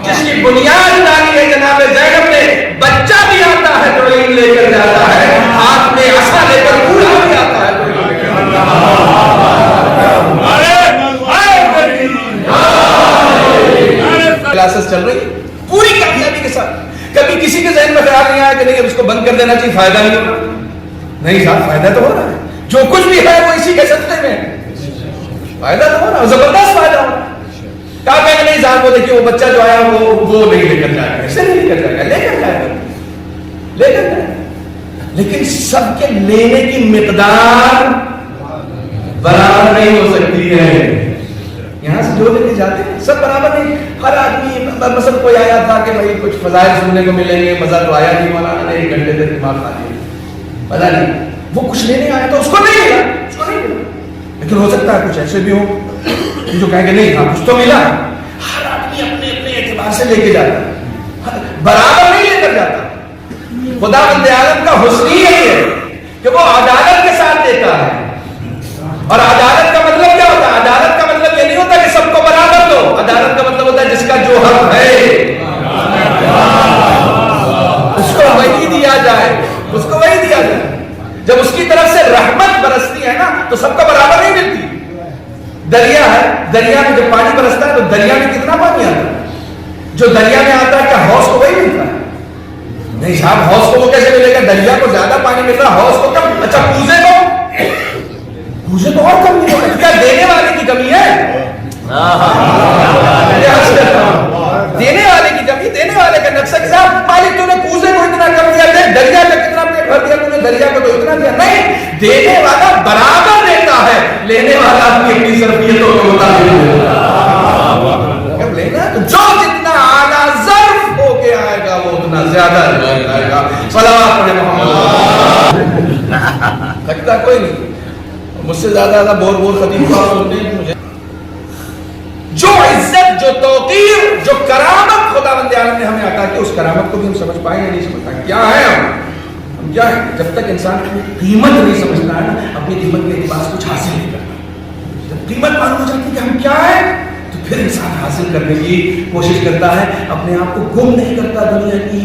جس کی بنیاد ڈالی ہے جناب زینب نے. بچہ بھی آتا ہے تو علم لے کر جاتا ہے، ہاتھ میں عصا لے کر بوڑھا بھی آتا ہے. کلاسز چل رہی پوری کامیابی کے ساتھ. کبھی کسی کے ذہن میں خیال نہیں آیا کہ نہیں اب اس کو بند کر دینا چاہیے، فائدہ نہیں ہوگا. نہیں صاحب فائدہ تو ہو رہا ہے. جو کچھ بھی ہے وہ اسی کے صدقے میں فائدہ تو ہو رہا ہے، زبردست فائدہ ہو رہا ہے. کہا کہ نہیں صاحب وہ دیکھیے وہ بچہ جو آیا وہ نہیں لے کر جائے گا، ایسے نہیں لے کر جائے گا، لے کر جائے گا، لے کر جائے گا. لیکن سب کے لینے کی مقدار برابر نہیں ہو سکتی ہے. یہاں سے جو لے کے جاتے ہیں سب برابر نہیں. ہر آدمی مثلا کوئی آیا تھا کہ بھائی کچھ فضائل سننے کو ملیں گے، مزہ تو آیا نہیں، مولانا نے 1 گھنٹے تک دماغ کھا لیا، پتا نہیں وہ کچھ لینے آیا تو اس کو نہیں ملا، اس کو نہیں ملا. لیکن ہو سکتا ہے کچھ ایسے بھی ہو جو کہیں گے نہیں ہاں کچھ تو ملا. ہر آدمی اپنے اپنے اعتبار سے لے کے جاتا ہے، برابر نہیں لے کر جاتا. خدا بند عالم کا حسن ہی یہی ہے کہ وہ عدالت کے ساتھ دیتا ہے. اور عدالت کا مطلب کیا ہوتا ہے؟ عدالت کا مطلب یہ نہیں ہوتا کہ سب کو برابر دو. عدالت کا مطلب ہوتا ہے جس کا جو حق ہے اس کو وہی دیا جائے، اس کو وہی دیا جائے. جب اس کی طرف سے رحمت برستی ہے نا تو سب کو برابر نہیں ملتی. دریا ہے، دریا میں جب پانی برستا ہے تو دریا میں کتنا پانی آتا ہے؟ جو دریا میں آتا ہے کیا حوض کو وہی ملتا ہے؟ نہیں صاحب حوض کو وہ کیسے ملے گا؟ دریا کو زیادہ پانی مل رہا، حوض کو کم. اچھا کوزے کو اور کم ملے گا. کیا دینے والے کی کمی ہے؟ دینے والے کی کمی، دینے والے کا نقصہ کہ صاحب مالک تو نے کوزے کو اتنا کم دیا، دریا کا کتنا پیٹ بھر دیا تو نے، دریا کو تو اتنا دیا. نہیں، دینے والا برابر دیتا ہے، لینے والا اپنی ظرفیتوں کے مطابق لینا. تو جو جتنا اعلیٰ ظرف ہو کے آئے گا وہ اتنا زیادہ آئے گا. صلوات پڑھے محمد. لگتا کوئی نہیں مجھ سے زیادہ بور خطیب صاحب سنتے ہیں. مجھے جو عزت، جو توقیر، جو کرامت خدا بند عالم نے ہمیں عطا کی، اس کرامت کو بھی ہم سمجھ پائیں یا نہیں سمجھ پائیں. کیا ہے ہم کیا ہے؟ جب تک انسان کی قیمت نہیں سمجھتا ہے نا، اپنی قیمت کے اعتبار سے کچھ حاصل نہیں کرتا. جب قیمت معلوم ہو جاتی ہے کہ ہم کیا ہیں تو پھر انسان حاصل کرنے کی کوشش کرتا ہے. اپنے آپ کو گم نہیں کرتا دنیا کی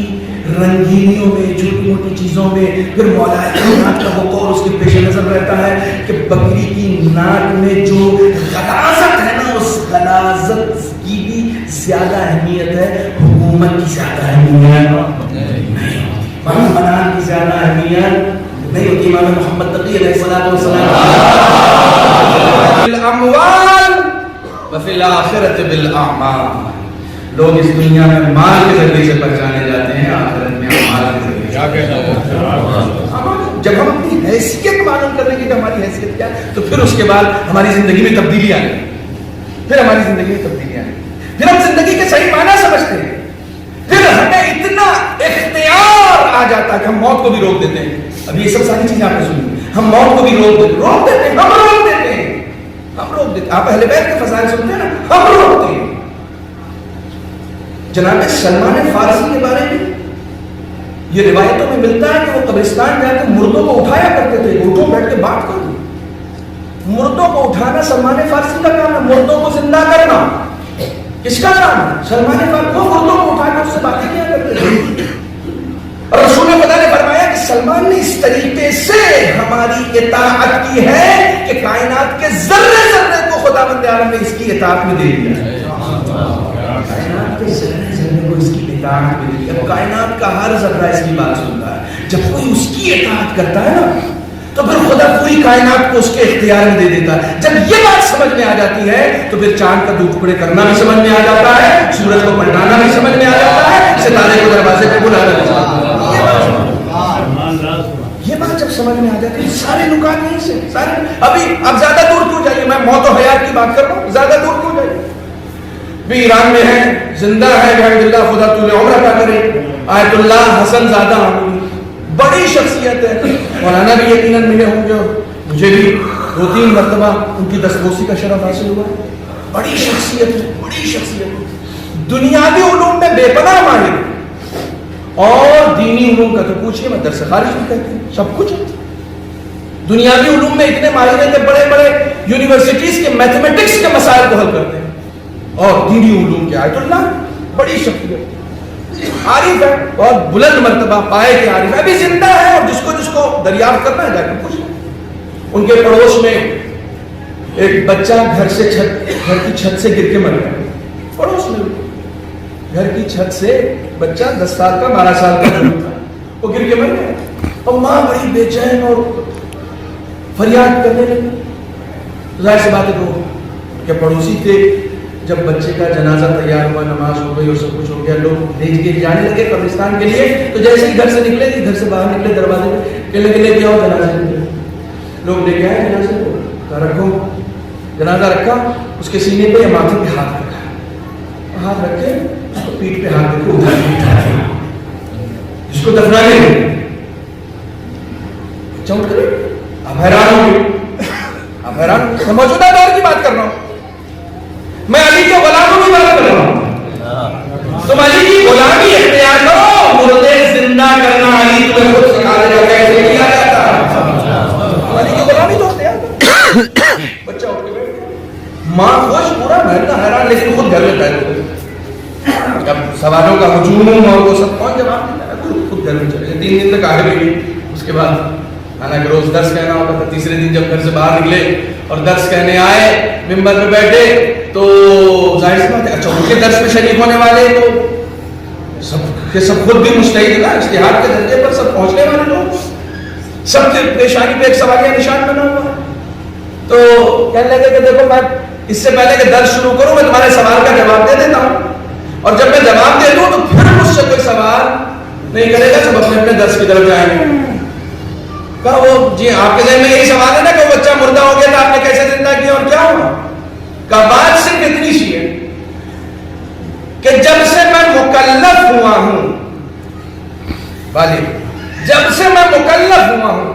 رنگینیوں میں، چھوٹی موٹی چیزوں میں. پھر مولا کائنات کا وہ قول اس کے پیش نظر رہتا ہے کہ بکری کی ناک میں جو غلاظت ہے نا، اس غلاظت کی بھی زیادہ اہمیت ہے، حکومت کی زیادہ اہمیت نہیں، منان کی زیادہ اہمیت نہیں ہوتی. امام محمد تقی علیہ السلام بالاموال وفی الاخرۃ بالاعمال. لوگ اس دنیا میں مال کے ذریعے سے پہچانے جاتے ہیں، آخرت میں مال کے ذریعے جب ہم اپنی حیثیت معلوم کرنے کی کہ ہماری حیثیت کیا ہے، تو پھر اس کے بعد ہماری زندگی میں تبدیلی آئے، پھر ہماری زندگی میں تبدیلی آئے، پھر ہم زندگی کے صحیح معنی سمجھتے ہیں، پھر ہمیں اتنا اختیار آ جاتا ہے کہ ہم موت کو بھی روک دیتے ہیں. اب یہ سب ساری چیزیں آپ نے سنی، ہم موت کو بھی روک دیتے ہیں، ہم روک دیتے ہیں. آپ اہل بیت کے فضائل سنتے ہیں نا، ہم روکتے ہیں. جناب سلمان فارسی کے بارے میں یہ روایتوں میں ملتا ہے کہ وہ قبرستان جا کے مردوں کو اٹھایا کرتے تھے. اٹھو بیٹھ کے بات کرو. مردوں کو اٹھانا سلمان فارسی کا کام ہے. مردوں کو زندہ کرنا کس کا کام ہے؟ سلمان فارسی. وہ مردوں کو اٹھا کر اس سے باتیں کیا کرتے تھے. اور رسول خدا نے فرمایا کہ سلمان نے اس طریقے سے ہماری اطاعت کی ہے کہ کائنات کے ذرے ذرے کو خداوند عالم نے اس کی اطاعت میں دے دیا. کائنات کے ذرے ذرے کو اس کی اطاعت میں دے دیا. کائنات کا ہر ذرہ اس کی بات سنتا ہے. جب کوئی اس کی اطاعت کرتا ہے نا تو پھر خدا پوری کائنات کو اس کے اختیار میں دے دیتا ہے. جب یہ بات سمجھ میں آ جاتی ہے تو پھر چاند کا 2 ٹکڑے کرنا بھی سمجھ میں آ جاتا ہے، سورج کو پلٹانا بھی سمجھ میں آ جاتا ہے، ستارے کو دروازے پہ بلانا بھی سمجھ میں آ جاتا ہے. یہ بات جب سمجھ میں آ جاتی ہے سارے نکات یہیں سے سارے. ابھی اب زیادہ دور کیوں جائیے، میں موت و حیات کی بات کر رہا ہوں، زیادہ دور کیوں جائیے. بھی ایران میں ہے، زندہ ہے الحمدللہ، خدا طول عمر عطا کرے. آیت اللہ حسن زادہ بڑی شخصیت ہے. مولانا بھی یقیناً ملے ہوں گے، مجھے بھی 2-3 مرتبہ ان کی دستبوسی کا شرف حاصل ہوا. بڑی شخصیت ہے، بڑی شخصیت. دنیاوی علوم میں بے پناہ ماہر اور دینی علوم کا تو پوچھئے میں درس خارج بھی کہتے ہیں، سب کچھ. دنیاوی علوم میں اتنے ماہر ہیں کہ بڑے بڑے یونیورسٹیز کے میتھمیٹکس کے مسائل کو حل کرتے ہیں. اور دینی علوم کے آیت اللہ بڑی شخصیت، عارف ہے، بہت بلند مرتبہ پائے کے عارف ہے، ابھی زندہ ہے. اور جس کو دریافت کرنا ہے جا کے پوچھ. ان کے پڑوس میں ایک بچہ گھر کی چھت سے گر کے مر گیا. پڑوس میں گھر کی چھت سے بچہ 10 سال کا 12 سال کا تھا، وہ گر کے مر گیا. اور ماں بڑی بے چین اور فریاد کرنے لگی. ظاہر سی بات ہے کہ پڑوسی تھے. جب بچے کا جنازہ تیار ہوا، نماز ہو گئی اور سب کچھ ہو گیا، لوگ لے کے جانے لگے قبرستان کے لیے. تو جیسے ہی گھر سے نکلے، گھر سے باہر نکلے دروازے پہ کہنے لگے لے کے آؤ جنازے میں. لوگ لے کے آئے جنازے کو، کہا رکھو. جنازہ رکھا، اس کے سینے پہ یا ماتھے پہ ہاتھ رکھا. ہاتھ رکھے تو پیٹھ پہ ہاتھ رکھے ادھر بٹھا جس کو دفنانے میں چوٹ کرے. اب حیران ہوں گے، اب حیران ہوں. موجودہ دور کی بات کر رہا ہوں، میں علی کے غلاموں کی بات کر رہا ہوں. تم علی کی غلامی اختیار کرو. مردے زندہ کرنا علی تمہیں خود سکھا دے گا کیسے کیا جاتا ہے. علی کی غلامی تو اختیار کرو. بچہ اٹھ کے بیٹھ گیا، ماں خوش، پورا محل کا حیران، لیکن خود گھر میں بیٹھ گئے. جب سوالوں کا ہجوم اور وہ سب کون جواب دیتا ہے، خود گھر میں چلے گئے. 3 دن تک آگے بھی گئی. اس کے بعد حالانکہ روز درس کہنا ہوتا تھا. تیسرے دن جب گھر سے باہر نکلے اور درس کہنے آئے، ممبر پہ بیٹھے، تو ظاہر سی بات ہے اچھا ان کے درس میں شریک ہونے والے تو سب خود بھی مجتہد نا، اجتہاد کے درجے پر سب پہنچنے والے لوگ، سب کے پیشانی پہ ایک سوالیہ نشان بنا ہوا. تو کہنے لگے کہ دیکھو میں اس سے پہلے کہ درس شروع کروں میں تمہارے سوال کا جواب دے دیتا ہوں، اور جب میں جواب دے دوں تو پھر مجھ سے کوئی سوال نہیں کرے گا، سب اپنے اپنے درس کی طرف جائیں گے. کہا وہ جی آپ کے ذہن میں یہی سوال ہے نا کہ وہ بچہ مردہ ہو گیا تھا، آپ نے کیسے زندہ کیا اور کیا ہوا؟ کہا بات صرف اتنی سی ہے کہ جب سے میں مکلف ہوا ہوں، والد جب سے میں مکلف ہوا ہوں،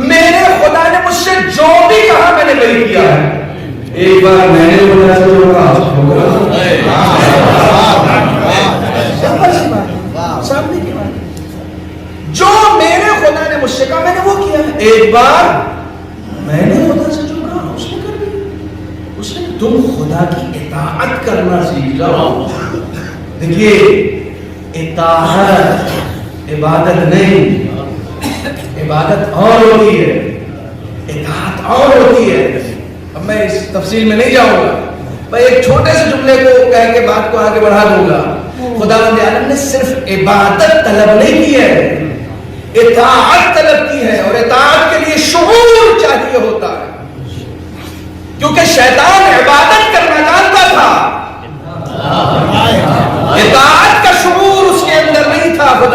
میرے خدا نے مجھ سے جو بھی کہا میں نے وہی کیا ہے. ایک بار میں نے بولا سامنے کی بات، جو میرے خدا نے مجھ سے کہا میں نے وہ کیا ہے. ایک بار میں نے خدا سے جو کہا اس نے کر دیا. اس نے تم خدا کی اطاعت کرنا سیکھ جاؤ. دیکھیے اطاعت عبادت نہیں، عبادت اور ہوتی ہے، اطاعت اور ہوتی ہے. اب میں اس تفصیل میں نہیں جاؤں گا، میں ایک چھوٹے سے جملے کو کہہ کے بات کو آگے بڑھا دوں گا. خداوند عالم نے صرف عبادت طلب نہیں کی ہے، اطاعت طلب کی ہے. اور اطاعت کے لیے شعور چاہیے ہوتا ہے، کیونکہ شیطان عبادت کرنا جانتا تھا.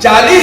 40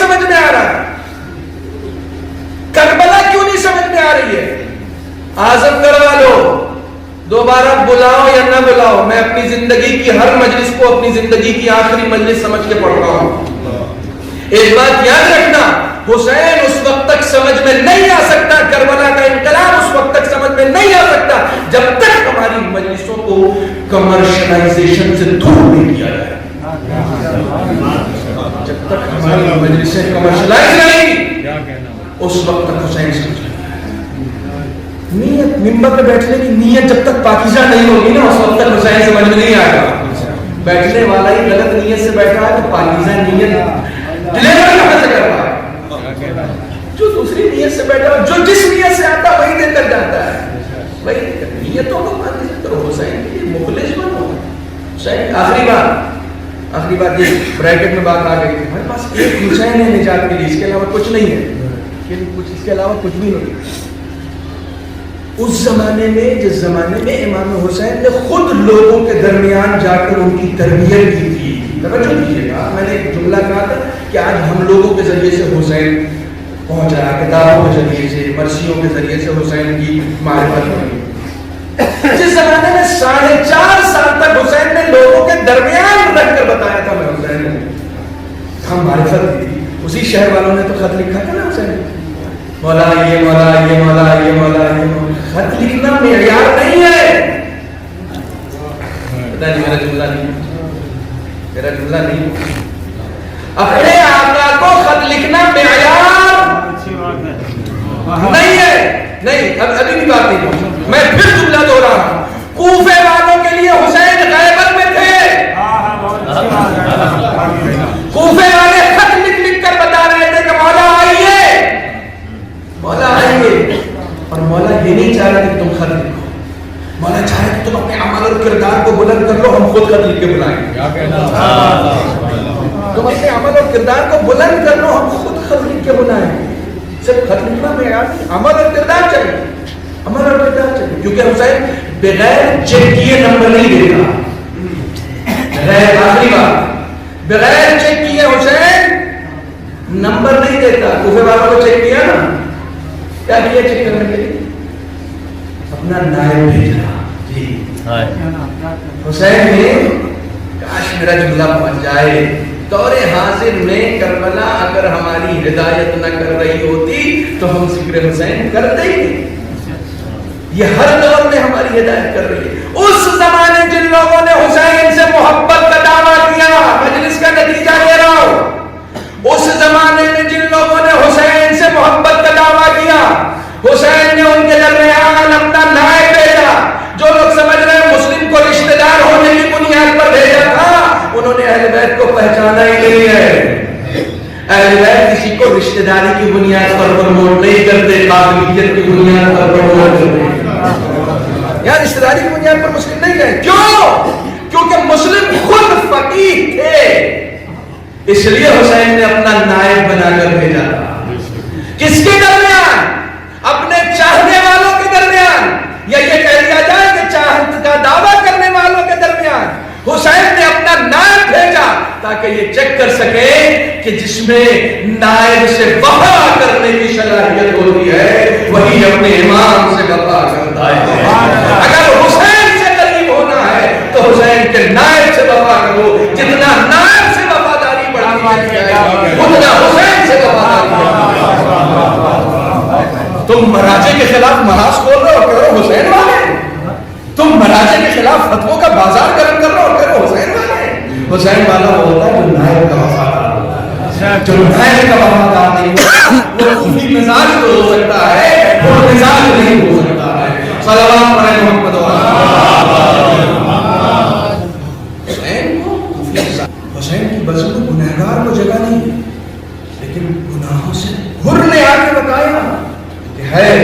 سمجھ میں آ رہا؟ کربلا کیوں نہیں سمجھ میں آ رہی ہے؟ اعظم گڑھ والوں دوبارہ بلاؤ یا نہ بلاؤ، میں اپنی زندگی کی ہر مجلس کو اپنی زندگی کی آخری مجلس سمجھ کے پڑھ رہا ہوں۔ ایک بات یاد رکھنا، حسین اس وقت تک سمجھ میں نہیں آ سکتا، کربلا کا انقلاب اس وقت تک سمجھ میں نہیں آ سکتا جب تک ہماری مجلسوں کو کمرشلائزیشن سے دور نہیں کیا جائے۔ جب تک ہماری مجلسیں کمرشلائز نہیں، اس وقت تک حسین سمجھ نیت، ممبر پہ بیٹھنے کی نیت جب تک پاکیزہ نہیں ہوگی نا، اس وقت تک حسین سمجھ میں نہیں آئے گا۔ بیٹھنے والا ہی غلط نیت سے بیٹھا ہے تو پاکیزہ نیت ڈلیور کہاں سے کر رہا ہے؟ جو دوسری نیت سے بیٹھا ہے، جو جس نیت سے آتا وہی دے کر جاتا ہے، وہی نیتوں کو پاکیزہ کرو۔ حسین کے لیے مخلص بنو۔ حسین آخری بات یہ بریکٹ میں بات آ گئی، ہمارے پاس ایک حسین ہے نجات کے لیے، اس کے علاوہ کچھ نہیں ہے، اس کے علاوہ کچھ بھی نہیں۔ اس زمانے میں، جس زمانے میں امام حسین نے خود لوگوں کے درمیان جا کر ان کی تربیت کی تھی، توجہ کیجیے گا، میں نے ایک جملہ کہا تھا کہ آج ہم لوگوں کے ذریعے سے حسین پہنچ رہا ہے، کتابوں کے ذریعے سے، مرثیوں کے ذریعے سے حسین کی معرفت ہوئی۔ جس زمانے میں 4.5 سال تک حسین نے لوگوں کے درمیان رکھ کر بتایا تھا میں حسین ہوں، ہم معرفت کی تھی، اسی شہر والوں نے تو خط لکھا تھا نا حسین، مولا یہ مولا یہ مولا یہ مولا یہ مولا۔ خط لکھنا معیار نہیں ہے، پتہ نہیں میرا جملہ نہیں، اپنے آقا کو خط لکھنا معیار نہیں ہے، نہیں، ابھی بھی بات نہیں، میں پھر جملہ دوہرا رہا ہوں، کوفے والوں کے لیے حسین غیبت میں تھے، کوفے والے خط لکھ لکھ کر بتا رہے تھے کہ مولا آئیے، مولا آئیے، اور مولا یہ نہیں چاہ رہا کہ تم خط لکھو، مولا چاہ رہا کہ تم اپنے عمل اور کردار کو بلند کر لو، ہم خود خط لکھ کے بلائیں گے، تم اپنے عمل اور کردار کو بلند کر لو، ہم خود خط لکھ کے بلائیں گے۔ صرف خط لکھنا میں یاد نہیں، عمل اور کردار چاہیے، عمل اور کردار چاہیے، کیونکہ حسین بغیر چیک کیے نمبر نہیں دیتا، آخری بات، بغیر چیک کیے حسین نمبر نہیں دیتا۔ کوفے والوں کو چیک کیا نا، کیا کیا چیک کرنے کے لیے؟ اپنا نائب بھیجا، جی حسین نے، کاش میرا جملہ پہنچ جائے، دور حاضر میں کربلا اگر ہماری ہدایت نہ کر رہی ہوتی تو ہم ذکر حسین کرتے ہی نہیں، یہ ہر دور میں ہماری ہدایت کر رہی ہے۔ اس زمانے جن لوگوں نے حسین سے محبت کا دعویٰ کیا، مجلس کا نتیجہ لے رہا ہوں، اس زمانے میں جن لوگوں نے حسین سے محبت کا دعویٰ کیا، حسین نے ان کے درمیان اپنا نائب بھیجا۔ جو لوگ سمجھ رہے ہیں مسلم کو رشتہ دار ہونے کی بنیاد پر بھیجا تھا، انہوں نے اہل بیت کو پہچانا ہی نہیں ہے۔ اہل بیت کسی کو رشتہ داری کی بنیاد پر پروموٹ نہیں کرتے، قابلیت کی بنیاد پر پروموٹ کرتے ہیں۔ یہاں رشتہ داری کی بنیاد پر مسلم نہیں گئے، کیوں؟ کیونکہ مسلم خود فقیہ تھے، اس لیے حسین نے اپنا نائب بنا کر بھیجا تھا۔ کس کے درمیان؟ اپنے چاہنے والوں کے درمیان، یا یہ کہہ دیا جائے کہ چاہت کا دعویٰ کرنے والوں کے درمیان حسین نے اپنا نائب بھیجا تاکہ یہ چیک کر سکے کہ جس میں نائب سے وفا کرنے کی صلاحیت ہوتی ہے وہی اپنے امام سے وفا کرتا ہے۔ اگر حسین سے قریب ہونا ہے تو حسین کے نائب سے وفا کرو، جتنا نائب سے وفاداری بڑھتی ہے اتنا حسین سے وفاداری۔ تم مراجع کے خلاف محاذ کھول رہے ہو، کہہ رہے ہو حسین والے، تم مراجع کے خلاف فتووں کا بازار گرم کر رہے ہو، کہہ رہے ہو حسین والے۔ حسین والا وہ ہوتا ہے جو نائب کا وفادار ہوتا ہے، جو نائب کا وفادار نہیں ہوتا وہ خفی مزاج تو ہو سکتا ہے، وہ مزاج نہیں ہو سکتا ہے۔ صلوات پڑھیں محمد حسین کو خفی مزاج، حسین کی بزم میں گنہگار کو جگہ نہیں ہے، لیکن گناہوں سے حر نے آ کے بتایا کہ ہے،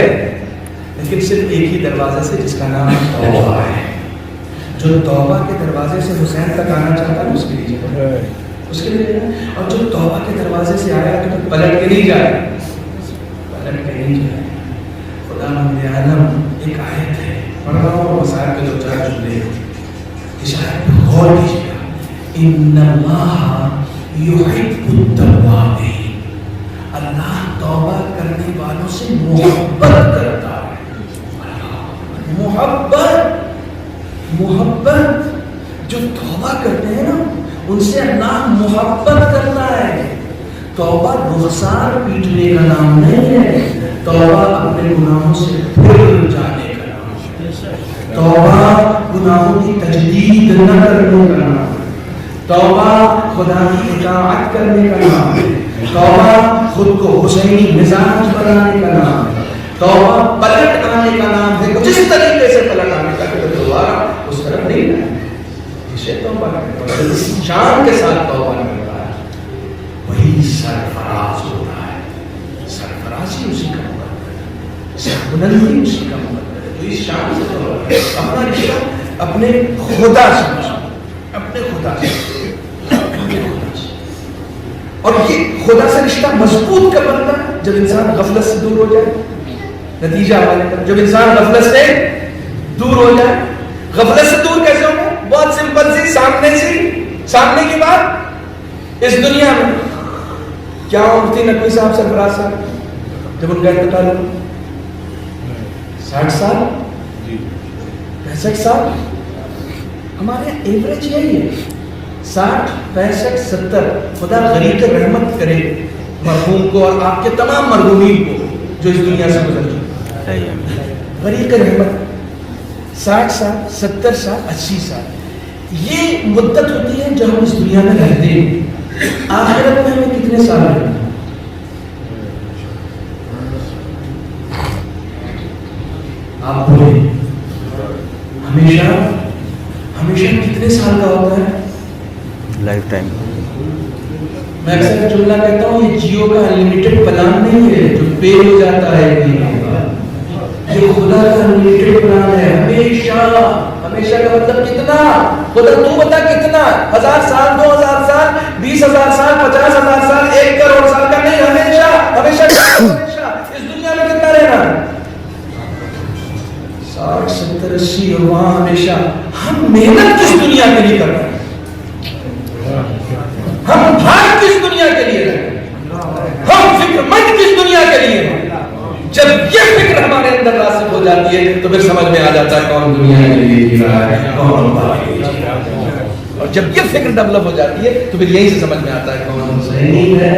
لیکن صرف ایک ہی دروازے سے، جس کا نام توبہ ہے۔ جو توبہ کے دروازے سے حسین تک آنا چاہتا ہے اس کے لیے، اس کے لیے، اور جو توبہ کے دروازے سے آیا تو پلٹ کے نہیں جائے، پلٹ کے نہیں جائے۔ خدا مند عالم ایک آیت ہے، پڑھ رہا ہوں، وسائل کے دو چار جملے، اس آیت پر غور کیجیے گا۔ ان اللہ یحب التوابین اللہ توبہ کرنے والوں سے محبت کرتا ہے. محبت جو توبہ کرتے ہیں نا ان سے اللہ محبت کرتا ہے. توبہ رخسار پیٹنے کا نام نہیں ہے. توبہ اپنے گناہوں سے پھر جانے کا نام ہے. توبہ گناہوں کی تجدید نہ کرنے کا نام ہے. توبہ خدا کی اطاعت کرنے کا نام ہے. توبہ خود کو حسینی مزاج بنانے کا نام ہے. توبہ پلٹ آنے کا نام ہے. کچھ اس طریقے سے پلٹ آنے کا کہ دوبارہ اس طرف نہیں جائے. اسے توبہ شان کے ساتھ توبہ نہیں کرتا ہے وہی سرفراز ہوتا ہے. سرفرازی اسی کا مقدر ہے. سربلندی اسی کا مقدر ہے. تو اس شان سے توبہ کرے. اپنا رشتہ اپنے خدا سے اپنے خدا سے اور یہ خدا سے رشتہ مضبوط کب بنتا ہے؟ جب انسان غفلت سے دور ہو جائے. نتیجہ جب انسان غفلت سے دور ہو جائے. غفلت سے دور کیسے ہو گئے؟ بہت سمپل سامنے کی بات. اس دنیا میں کیا مفتی نقوی صاحب سرفراز صاحب جب ان کا انتقال ہوا 60 سال 65 سال ہمارے ایوریج یہی ہے 60 65 70. خدا غریق رحمت کرے مرحوم کو اور آپ کے تمام مرحومین کو جو اس دنیا سے گزر چکے. غریق رحمت 60 سال 70 سال 80 سال یہ مدت ہوتی ہے جب ہم اس دنیا میں رہتے ہیں. آخرت میں ہمیں کتنے سال رہتے ہیں؟ آپ بولیں ہمیشہ کتنے سال کا ہوتا ہے؟ Life time. میں اکثر جملہ کہتا ہوں یہ جیو کا انلمیٹڈ پلان نہیں ہے جو پے ہو جاتا ہے. یہ خدا کا انلمیٹڈ پلان ہے. ہمیشہ کا مطلب کتنا؟ خدا تو بتا کتنا؟ 1000 سال 2000 سال 20000 سال 50000 سال 1 کروڑ سال کا نہیں. ہمیشہ اس دنیا میں کتنا رہنا؟ 60 70 80 اور وہاں ہمیشہ. ہم محنت کس دنیا کے لیے کر رہے ہیں؟ ہم بھاگ کس دنیا کے لیے رہے ہیں؟ ہم فکر مند کس دنیا کے لیے ہیں؟ جب یہ فکر ہمارے اندر راسخ ہو جاتی ہے تو پھر سمجھ میں آ جاتا ہے کون دنیا کے لیے جی رہا ہے کون باقی کے لیے جی رہا ہے. اور جب یہ فکر ڈیولپ ہو جاتی ہے تو پھر یہی سے سمجھ میں آتا ہے کون حسینی ہے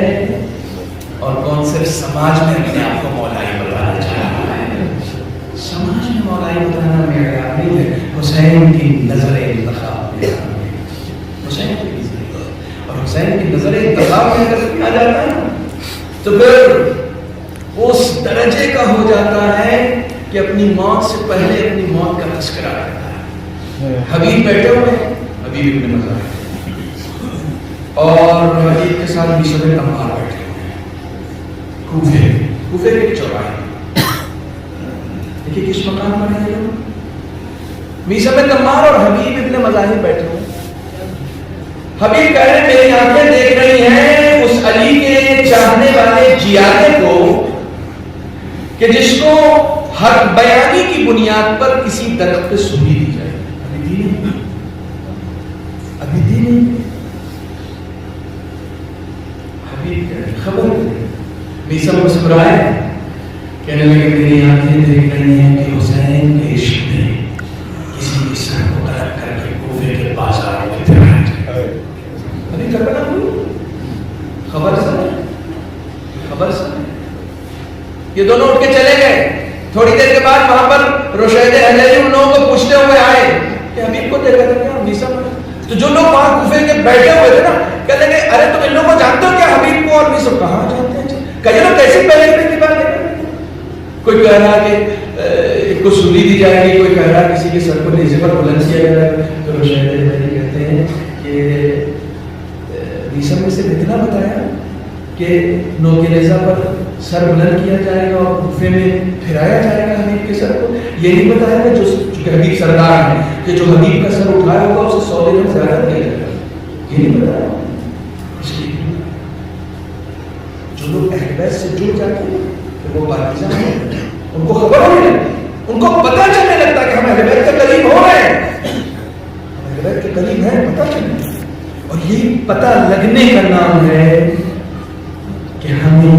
اور کون صرف سماج میں اپنے آپ کو مولائی بتانا چاہ رہا ہے. سماج میں مولائی بتانا معیار نہیں ہے. حسین کی نظر انتخاب حسین کی اور حسین کی نظر انتخاب میں اگر آ جاتا ہے تو پھر اس درجے کا ہو جاتا ہے کہ اپنی موت سے پہلے اپنی موت کا تذکرہ کرتا ہے. حبیب بیٹھے ہوئے ہیں حبیب ابن مظاہر اور حبیب کے ساتھ میثم تمار بیٹھے ہوئے ہیں کوفے کے چوراہے. دیکھیے کس مقام پر ہے میثم تمار اور حبیب ابن مظاہر بیٹھے ہوئے. حبیب کہہ رہے میری آنکھیں دیکھ رہی ہیں اس علی کے چاہنے والے جیانے کو کہ جس کو حق بیانی کی بنیاد پر کسی درخت پہ سولی دی جائے. ابھی دین حبیب خبر میثم مسکرائے کہنے لگے میری آنکھیں دیکھ رہی ہیں کہ حسین کے عشق میں کسی کے سر کو غلط کر کے کوفے کے بازار میں پھرایا جائے. ابھی کربلا خبر سن یہ دونوں اٹھ کے چلے گئے. تھوڑی دیر کے بعد وہاں پر رشید اہلیری ان لوگوں کو پوچھتے ہوئے آئے کہ حبیب کو دیکھا تھا کیا میثم. تو جو لوگ وہاں کوفے کے بیٹھے ہوئے تھے نا کہنے لگے ارے تم ان لوگوں کو جانتے ہو کیا حبیب کو اور میثم؟ کہاں جانتے ہیں. کہے لوگ کیسی پہلے کی بات ہے. کوئی کہہ رہا کہ ایک کو سولی دی جائے گی, کوئی کہہ رہا کسی کے سر کو نیزے پر بلند کیا جائے گا. تو رشید اہلیری کہتے ہیں کہ میثم نے صرف اتنا بتایا کہ نوکے نیزہ پر سر بلند کیا جائے گا اور کوفے میں پھرایا جائے گا حبیب کے سر کو. یہ نہیں بتایا کہ جو حبیب سردار ہے کہ جو حبیب کا سر اٹھایا ہوگا اسے 100 دن زیادہ دیا جائے گا. یہ نہیں بتایا. اس لیے جو لوگ اہل بیت سے جڑ جاتے ہیں کہ وہ پاکیزہ ہیں, ان کو خبر ہونے لگتی, ان کو پتہ چلنے لگتا کہ ہم اہل بیت کے قریب ہو رہے ہیں, ہم اہل بیت کے قریب ہیں, پتہ چلنے. اور یہ پتہ لگنے کا نام ہے کہ ہمیں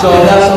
1400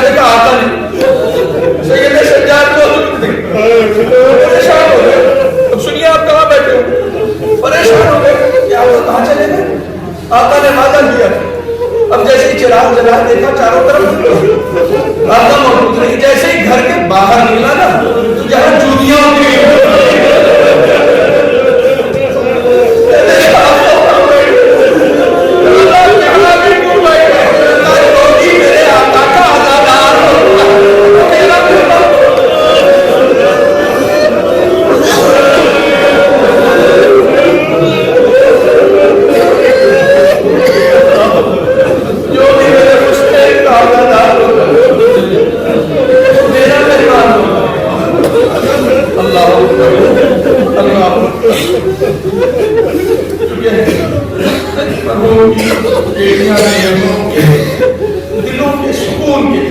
میں نے کہا آتا نہیں سید سجاد کو پریشان ہو گئے. اب سنیے آپ کہاں بیٹھے ہو, پریشان ہو گئے کہ آپ کہاں چلے گئے. آقا نے وعدہ کیا. اب جیسے ہی چراغ جلا دیکھا چاروں طرف آقا موجود نہیں. جیسے ہی گھر کے باہر نکلا نا تو جہاں چوڑیاں ہوتی دلوں کے سکون کے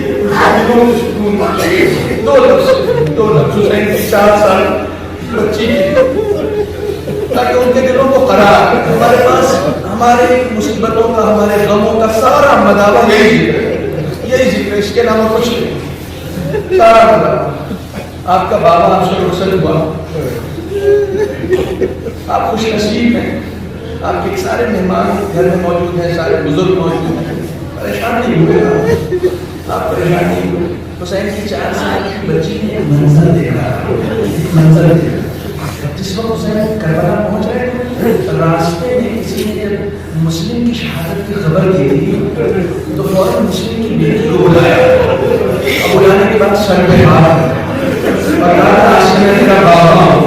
دو لفظ 4 سال بچی تاکہ ان کے دلوں کو قرار. ہمارے پاس ہمارے مصیبتوں کا, ہمارے غموں کا سارا مداوع یہی ذکر ہے, اس کے علاوہ کچھ نہیں. سارا مداوع آپ کا بابا آپ سے رخصت ہوا, آپ خوش نصیب ہیں, آپ کے سارے مہمان گھر میں موجود ہیں, سارے بزرگ موجود ہیں, پریشان نہیں ہوئے آپ پریشان نہیں ہوئے. حسین کی 4 سال کی بچی نے منظر دیکھا. جس وقت حسین کربلا پہنچ رہے تھے راستے میں کسی نے جب مسلم کی شہادت کی خبر دی تھی تو فوراً مسلم کی بیٹی کو بلایا. اب بلانے کے بعد سر پہ ہاتھ اور کہا آسن میرا بابا ہوں.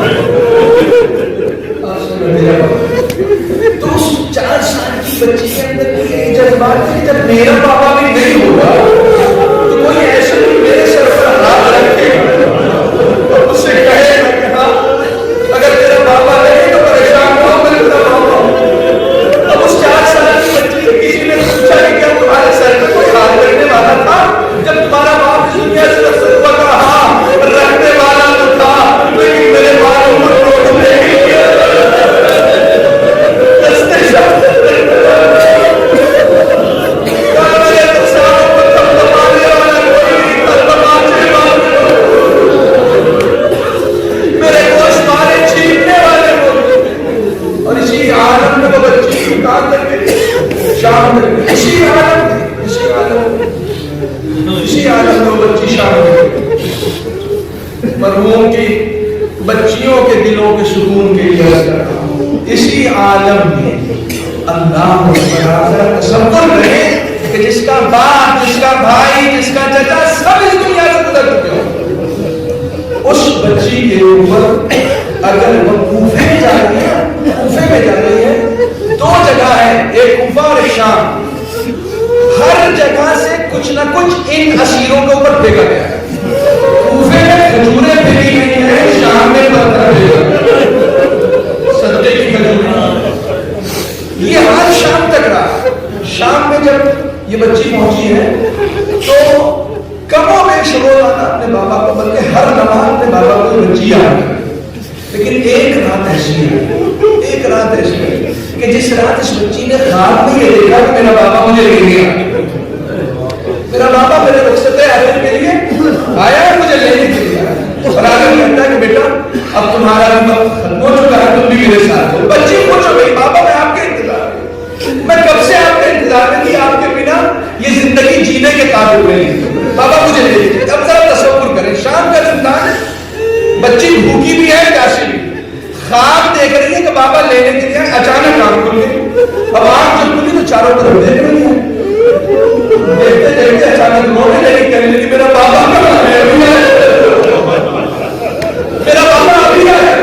تو اس 4 سال کی بچی کے اندر یہ جذبات تھے کہ جب میرا بابا بھی نہیں ہوگا تو کوئی ایسا میرے سر پر ہاتھ رکھے اور اس سے کہے گا کہ ہاں اگر تیرا بابا نہیں تو پریشان ہو میں تیرا بابا ہوں. اب اس 4 سال کی بچی سے کسی نے پوچھا کہ کیا تمہارے سر پر کوئی ہاتھ رکھنے والا تھا جب تمہارا باپ اس دنیا سے رخصت ہوا؟ کہا ہاں رکھنے والا تو تھا لیکن میرے بالوں کو روکنے کے لیے مرحوم کی بچیوں کے دلوں کے سکون کے لیے اسی عالم میں اللہ تصور کرے کہ جس کا باپ, جس کا بھائی, جس کا چچا سب اس دنیا سے گزر چکے ہو, اس بچی کے اوپر اگر وہ کوفے میں جا رہی ہے, کوفے میں جا رہی ہے, 2 جگہ ہے, ایک کوفہ اور ایک شام, ہر جگہ سے کچھ نہ کچھ ان اسیروں کے اوپر پھینکا گیا ہے. کوفے میں کھجوریں پھینکی گئی ہیں, شام میں پتھر پھینکا گیا, صدقے کی کھجوریں. یہ ہر شام تک رہا. شام میں جب یہ بچی پہنچی ہے تو کم و بیش روزانہ اپنے بابا کو, بلکہ ہر نماز اپنے بابا کو بچی آ گئی. لیکن ایک رات ایسی ہے کہ جس رات اس بچی نے خواب میں یہ دیکھا کہ میرا بابا مجھے لے گیا, میرا بابا میرے رخصت حاضر کے لیے آیا ہے, مجھے لینے کے لیے آیا. اور آگے کہتا ہے کہ بیٹا اب تمہارا وقت ختم ہو چکا ہے, تم بھی میرے ساتھ ہو. بچی خوش ہو گئی, بابا میں آپ کے انتظار میں, میں کب سے آپ کے انتظار میں تھی, آپ کے بنا یہ زندگی جینے کے قابل نہیں. بابا مجھے لے لیجیے. اب ذرا تصور کریں, شام کا زندان ہے, بچی بھوکی بھی ہے, پیاسی بھی, خواب دیکھ رہی ہے کہ بابا لینے کے لیے اچانک آنکھ کھل گئی. اب آنکھ جب کھلی تو چاروں طرف دیکھ رہی ہے, دیکھتے دیکھتے اچانک رونے لگی, کہنے لگی میرا بابا کہاں ہے, میرا بابا ابھی آیا.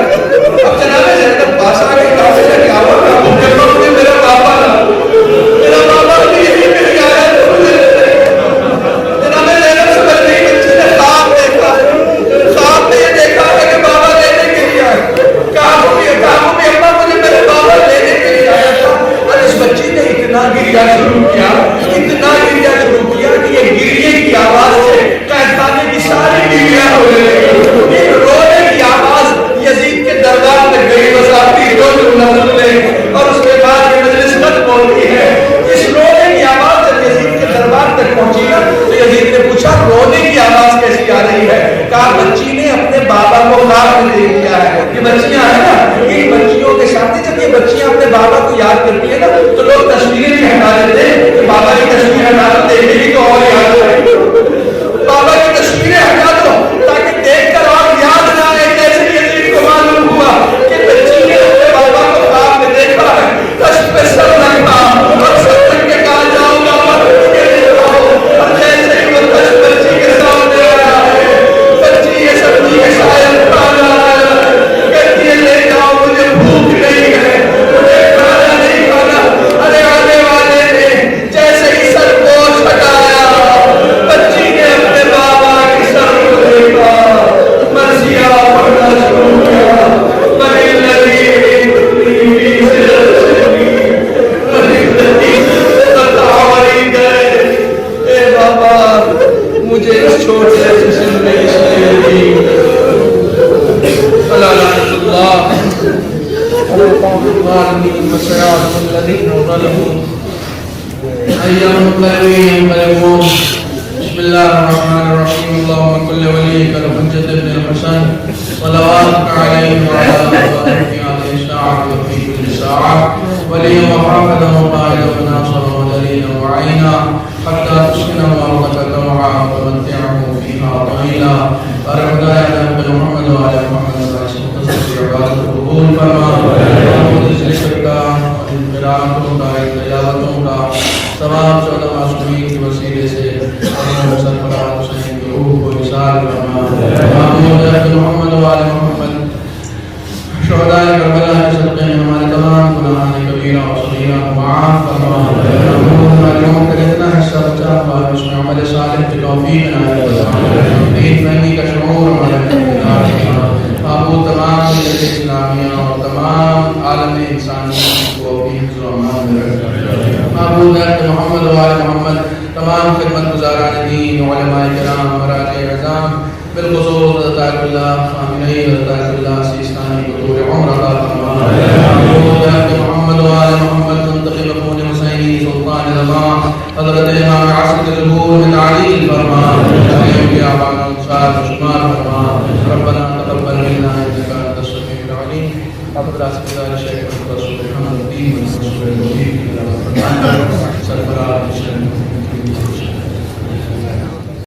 اب جناب زینب پاس آ گئی, کافی سے کیا ہوا, میرا بابا تھا, میرا بابا ابھی یہی مل گیا ہے. جناب زینب سمجھ گئی بچی نے خواب دیکھا, خواب میں یہ دیکھا کہ بابا لینے کے لیے آیا. کہا بھی ابا مجھے میرے بابا لینے کے لیے آیا تھا. اور اس بچی نے اتنا گریا شروع کیا کہ یہ گریے کی آواز سے قیدخانے کی ساری گریاں ہو گئی. رونے کی آواز یزید کے دربار تک گئی, وزارتی نظر لے, اور اس کے بعد یہ مجلس خط بولتی ہے. اس رونے کی آواز جب یزید کے دربار تک پہنچی نا تو یزید نے نے پوچھا رونے کی آواز کیسی آ رہی ہے؟ کہا بچی نے اپنے بابا کو خواب میں دیکھ لیا ہے. یہ بچیاں ہیں نا، ان بچیوں کے ساتھ جب یہ بچیاں اپنے بابا کو یاد کرتی ہیں نا تو لوگ تصویریں بھی ہٹا دیتے ہیں کہ بابا کی تصویر ہٹا دو دیکھنے کی تو اور یاد آئے. بابا کی تصویریں ہٹا دو تاکہ دیکھ کر اور یاد نہ آئے. جیسے یزید کو معلوم ہوا کہ بچی نے اپنے بابا کو خواب میں دیکھا ہے، کشف پہ سر رکھا اور سر رکھ کے کہا جاؤ بابا کے لیے جاؤ. اور جیسے ہی وہ کشف بچی کے سامنے آیا ہے، بچی یہ سبزی کے شاید کھانا ہے، کہتی ہے لے جاؤ مجھے بھوک نہیں ہے، مجھے کھانا نہیں کھانا. ارے آنے والے نے جیسے ہی سر بوجھ ہٹایا، بچی نے اپنے بابا کی سر کو دیکھا، مرثیہ پڑھنا شروع کیا. مجھے اس چھوٹے سے زندگی سے دی. اللہ اللہ الظالمین وسیاط الذین ظلموا ایام الذین ظلموا. بسم اللہ الرحمن الرحیم. اللهم كل وليك الحجة ابن الحسن صلواتك عليه وعلى آله في هذه الساعة وفي كل ساعة وليا وحافظا وقائدا وناصرا ودليلا وعينا حتى تسكنه أرضك طوعا وتمتعه فيها طويلا. أرحمنا بمحمد وعلى محمد وعلى عبادة القبول فرما ذكرك وقراءتك تلاوتك تمام چودہ معصومین کی وسیلے سے سرفراز حسین کی روح کو وصال فرما. محمد وعلى محمد شہداء کربلا کے صدقے میں ہمارے تمام گناہان کبیرہ و صغیرہ معاف فرما. ہمارے کا جتنا حصہ بچا ہوا ہے اس میں عمل صالح کی توفیق عنایت فرما. دین فہمی کا شعور ہمارے معبود تمام ملت اسلامیہ اور تمام عالم انسانیت کو اپنی حفظ و امان میں رکھ. معبود محمد وعلى محمد تمام خدمت گزاران دین علماء کرام مراجع اعظام بالخصوص حضرت اللہ خامنئی حضرت اللہ سیستانی کو طول عمر عطا فرما. معبود محمد وعلى محمد منتقم خون حسینی سلطان الزمان حضرت امام عاصم الظہور میں تعلیل فرما. کے آبان انصار شمار فرما. ربنا تقبل منا انك انت السميع العليم. حضرت رسول شیخ رسول محمد الدین رسول الدین سرفراز